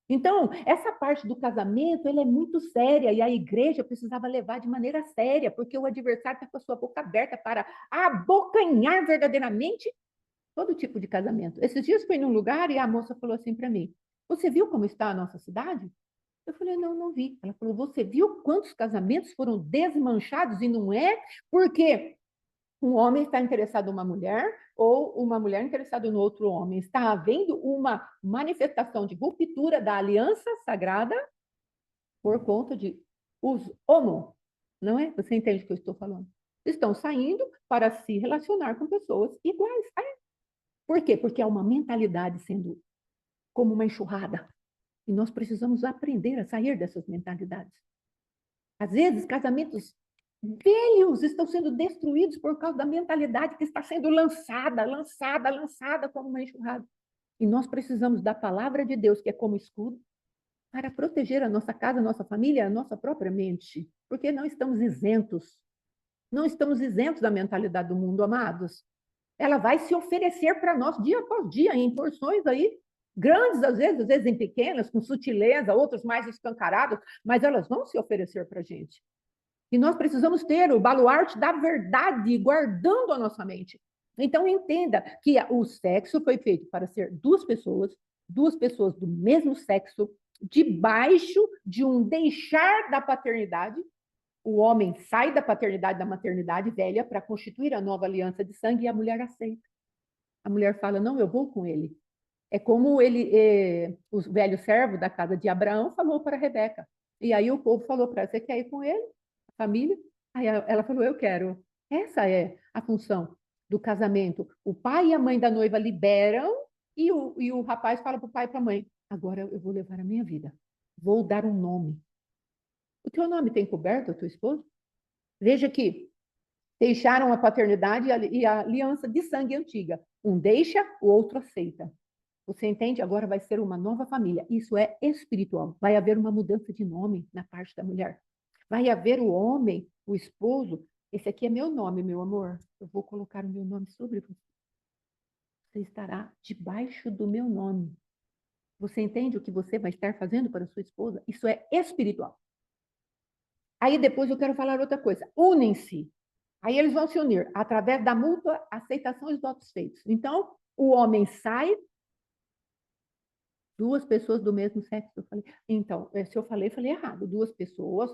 Então, essa parte do casamento, ela é muito séria e a igreja precisava levar de maneira séria, porque o adversário está com a sua boca aberta para abocanhar verdadeiramente todo tipo de casamento. Esses dias fui num lugar e a moça falou assim para mim: você viu como está a nossa cidade? Eu falei: não, não vi. Ela falou: você viu quantos casamentos foram desmanchados? E não é porque um homem está interessado em uma mulher ou uma mulher interessada no outro homem. Está havendo uma manifestação de ruptura da aliança sagrada por conta de os homo, não é? Você entende o que eu estou falando? Estão saindo para se relacionar com pessoas iguais. Por quê? Porque é uma mentalidade sendo como uma enxurrada. E nós precisamos aprender a sair dessas mentalidades. Às vezes, casamentos velhos estão sendo destruídos por causa da mentalidade que está sendo lançada como uma enxurrada. E nós precisamos da palavra de Deus, que é como escudo, para proteger a nossa casa, a nossa família, a nossa própria mente. Porque não estamos isentos. Não estamos isentos da mentalidade do mundo, amados. Ela vai se oferecer para nós dia após dia, em porções aí, grandes às vezes em pequenas, com sutileza, outras mais escancaradas, mas elas vão se oferecer para a gente. E nós precisamos ter o baluarte da verdade guardando a nossa mente. Então, entenda que o sexo foi feito para ser duas pessoas do mesmo sexo, debaixo de um deixar da paternidade. O homem sai da paternidade, da maternidade velha para constituir a nova aliança de sangue e a mulher aceita. A mulher fala: não, eu vou com ele. É como o velho servo da casa de Abraão falou para Rebeca. E aí o povo falou para ela: você quer ir com ele? A família? Aí ela falou: eu quero. Essa é a função do casamento. O pai e a mãe da noiva liberam e o rapaz fala para o pai e para a mãe: agora eu vou levar a minha vida. Vou dar um nome. O teu nome tem coberto a tua esposa? Veja que deixaram a paternidade e a aliança de sangue antiga. Um deixa, o outro aceita. Você entende? Agora vai ser uma nova família. Isso é espiritual. Vai haver uma mudança de nome na parte da mulher. Vai haver o homem, o esposo. Esse aqui é meu nome, meu amor. Eu vou colocar o meu nome sobre você. Você estará debaixo do meu nome. Você entende o que você vai estar fazendo para sua esposa? Isso é espiritual. Aí depois eu quero falar outra coisa. Unem-se. Aí eles vão se unir através da mútua aceitação dos votos feitos. Então, o homem sai, duas pessoas do mesmo sexo. Eu falei, então, se eu falei errado. Duas pessoas,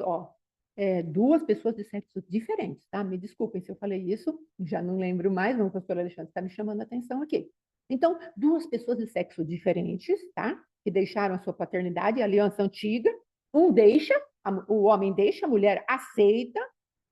duas pessoas de sexos diferentes, tá? Me desculpem se eu falei isso, já não lembro mais, mas o pastor Alexandre está me chamando a atenção aqui. Então, duas pessoas de sexo diferentes, tá? Que deixaram a sua paternidade, a aliança antiga, o homem deixa, a mulher aceita,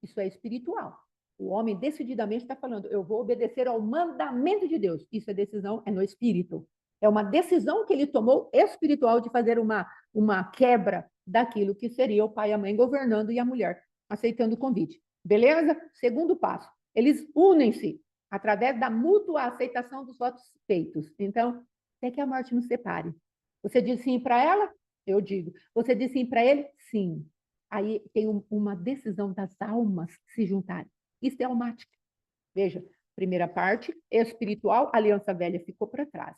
isso é espiritual. O homem decididamente está falando: eu vou obedecer ao mandamento de Deus. Isso é decisão, é no espírito. É uma decisão que ele tomou espiritual de fazer uma quebra daquilo que seria o pai e a mãe governando e a mulher aceitando o convite. Beleza? Segundo passo. Eles unem-se através da mútua aceitação dos votos feitos. Então, até que a morte nos separe. Você diz sim para ela? Eu digo. Você diz sim para ele? Sim. Aí tem uma decisão das almas se juntarem. Isso é almática. Veja, primeira parte, espiritual, aliança velha ficou para trás.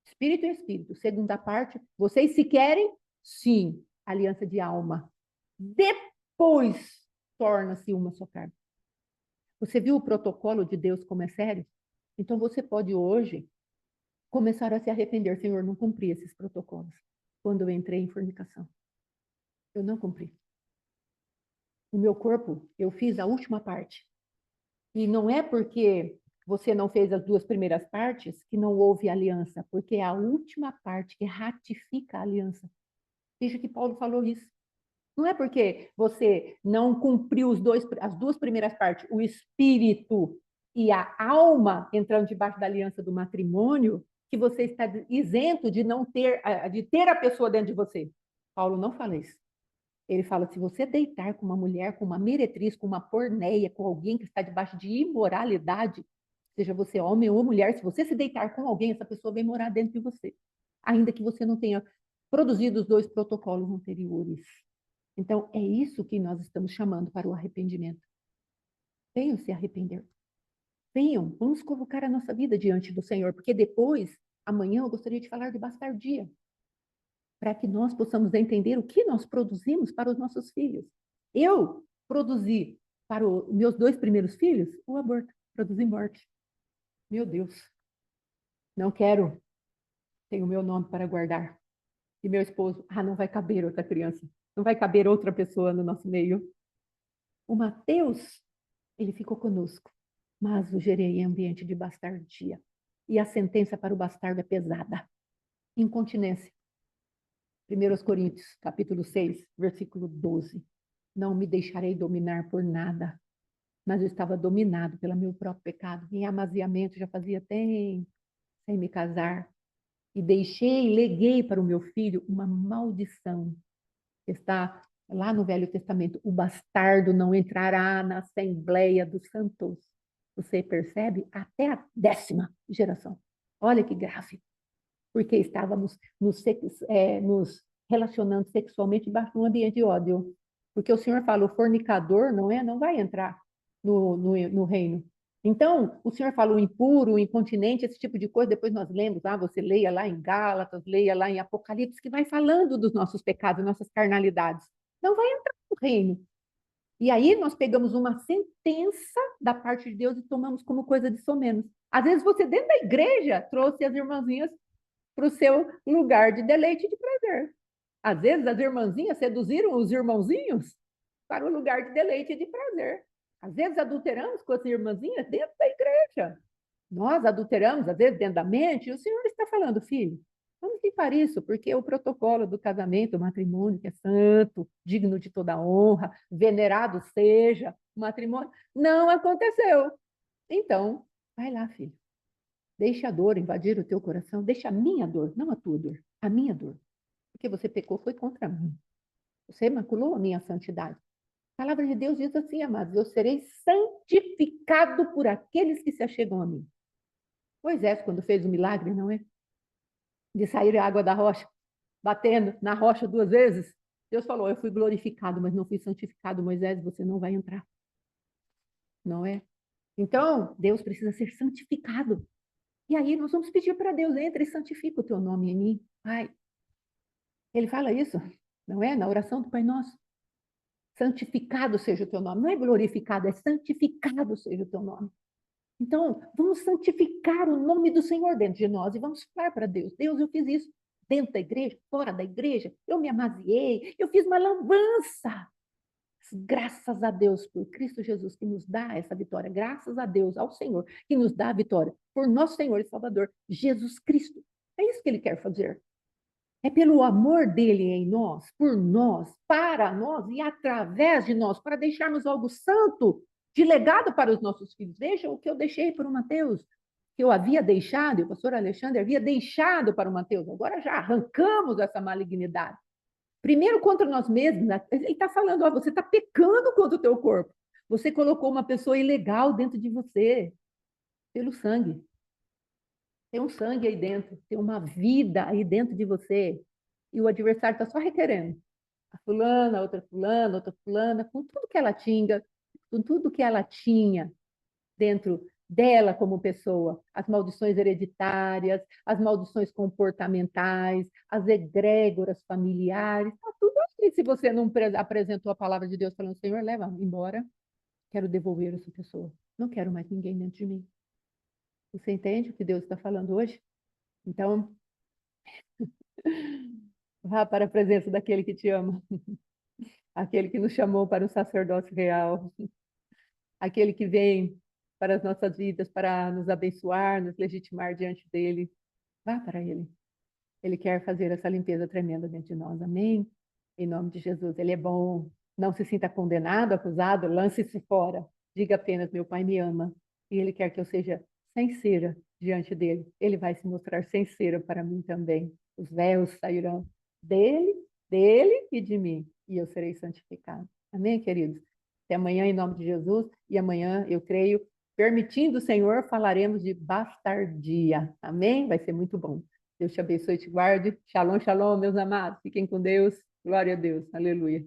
Espírito e espírito. Segunda parte, vocês se querem? Sim. Aliança de alma. depois torna-se uma só carne. Você viu o protocolo de Deus como é sério? Então você pode hoje começar a se arrepender. Senhor, não cumpri esses protocolos quando eu entrei em fornicação. Eu não cumpri. O meu corpo, eu fiz a última parte. E não é porque você não fez as duas primeiras partes que não houve aliança, porque é a última parte que ratifica a aliança. Veja que Paulo falou isso. Não é porque você não cumpriu as duas primeiras partes, o espírito e a alma entrando debaixo da aliança do matrimônio, que você está isento de não ter, de ter a pessoa dentro de você. Paulo não fala isso. Ele fala, se você deitar com uma mulher, com uma meretriz, com uma porneia, com alguém que está debaixo de imoralidade, seja você homem ou mulher, se você se deitar com alguém, essa pessoa vem morar dentro de você, ainda que você não tenha produzido os dois protocolos anteriores. Então, é isso que nós estamos chamando para o arrependimento. Venham se arrepender. Venham, vamos colocar a nossa vida diante do Senhor, porque depois, amanhã, eu gostaria de falar de bastardia, para que nós possamos entender o que nós produzimos para os nossos filhos. Eu produzi para os meus dois primeiros filhos o aborto, produzi morte. Meu Deus, não quero, tenho o meu nome para guardar. E meu esposo, não vai caber outra criança, não vai caber outra pessoa no nosso meio. O Mateus, ele ficou conosco, mas o gerei em ambiente de bastardia. E a sentença para o bastardo é pesada. Incontinência. 1 Coríntios, capítulo 6, versículo 12. Não me deixarei dominar por nada, mas eu estava dominado pelo meu próprio pecado. Em amaziamento, já fazia tempo sem me casar. E leguei para o meu filho uma maldição. Está lá no Velho Testamento, o bastardo não entrará na Assembleia dos Santos. Você percebe? Até a 10ª geração. Olha que grave. Porque estávamos nos relacionando sexualmente debaixo de um ambiente de ódio. Porque o Senhor fala, o fornicador não vai entrar no reino. Então, o Senhor fala o impuro, o incontinente, esse tipo de coisa, depois nós lemos, você leia lá em Gálatas, leia lá em Apocalipse, que vai falando dos nossos pecados, nossas carnalidades. Não vai entrar no reino. E aí nós pegamos uma sentença da parte de Deus e tomamos como coisa de somenos. Às vezes você, dentro da igreja, trouxe as irmãzinhas para o seu lugar de deleite e de prazer. Às vezes as irmãzinhas seduziram os irmãozinhos para o lugar de deleite e de prazer. Às vezes adulteramos com as irmãzinhas dentro da igreja. Nós adulteramos, às vezes, dentro da mente, e o Senhor está falando, filho, vamos limpar isso, porque o protocolo do casamento, o matrimônio, que é santo, digno de toda honra, venerado seja, o matrimônio, não aconteceu. Então, vai lá, filho. Deixa a dor invadir o teu coração, deixa a minha dor, não a tua dor, a minha dor. Porque você pecou foi contra mim. Você maculou a minha santidade. A palavra de Deus diz assim, amados, eu serei santificado por aqueles que se achegam a mim. Moisés, quando fez o milagre, não é? De sair a água da rocha, batendo na rocha 2 vezes, Deus falou, eu fui glorificado, mas não fui santificado. Moisés, você não vai entrar. Não é? Então, Deus precisa ser santificado. E aí nós vamos pedir para Deus, entra e santifica o teu nome em mim. Pai, ele fala isso, não é? Na oração do Pai Nosso. Santificado seja o teu nome. Não é glorificado, é santificado seja o teu nome. Então, vamos santificar o nome do Senhor dentro de nós e vamos falar para Deus. Deus, eu fiz isso dentro da igreja, fora da igreja, eu me amaziei, eu fiz uma lambança. Graças a Deus por Cristo Jesus que nos dá essa vitória. Graças a Deus, ao Senhor, que nos dá a vitória. Por nosso Senhor e Salvador, Jesus Cristo. É isso que ele quer fazer. É pelo amor dele em nós, por nós, para nós e através de nós, para deixarmos algo santo de legado para os nossos filhos. Veja o que eu deixei para o Mateus, que eu havia deixado, e o pastor Alexandre havia deixado para o Mateus. Agora já arrancamos essa malignidade. Primeiro contra nós mesmos, ele está falando, você está pecando contra o teu corpo. Você colocou uma pessoa ilegal dentro de você, pelo sangue. Tem um sangue aí dentro, tem uma vida aí dentro de você. E o adversário está só requerendo. A fulana, outra fulana, com tudo que ela tinha, com tudo que ela tinha dentro dela como pessoa, as maldições hereditárias, as maldições comportamentais, as egrégoras familiares, está tudo E se você não apresentou a palavra de Deus falando, Senhor, leva embora, quero devolver essa pessoa. Não quero mais ninguém dentro de mim. Você entende o que Deus está falando hoje? Então, vá para a presença daquele que te ama, aquele que nos chamou para o sacerdócio real, aquele que vem para as nossas vidas, para nos abençoar, nos legitimar diante dele. Vá para ele. Ele quer fazer essa limpeza tremenda dentro de nós. Amém? Em nome de Jesus. Ele é bom. Não se sinta condenado, acusado, lance-se fora. Diga apenas, meu Pai me ama. E Ele quer que eu seja sincera diante dele. Ele vai se mostrar sincero para mim também. Os véus sairão dele e de mim. E eu serei santificado. Amém, queridos? Até amanhã, em nome de Jesus. E amanhã, eu creio, permitindo o Senhor, falaremos de bastardia. Amém? Vai ser muito bom. Deus te abençoe e te guarde. Shalom, shalom, meus amados. Fiquem com Deus. Glória a Deus. Aleluia.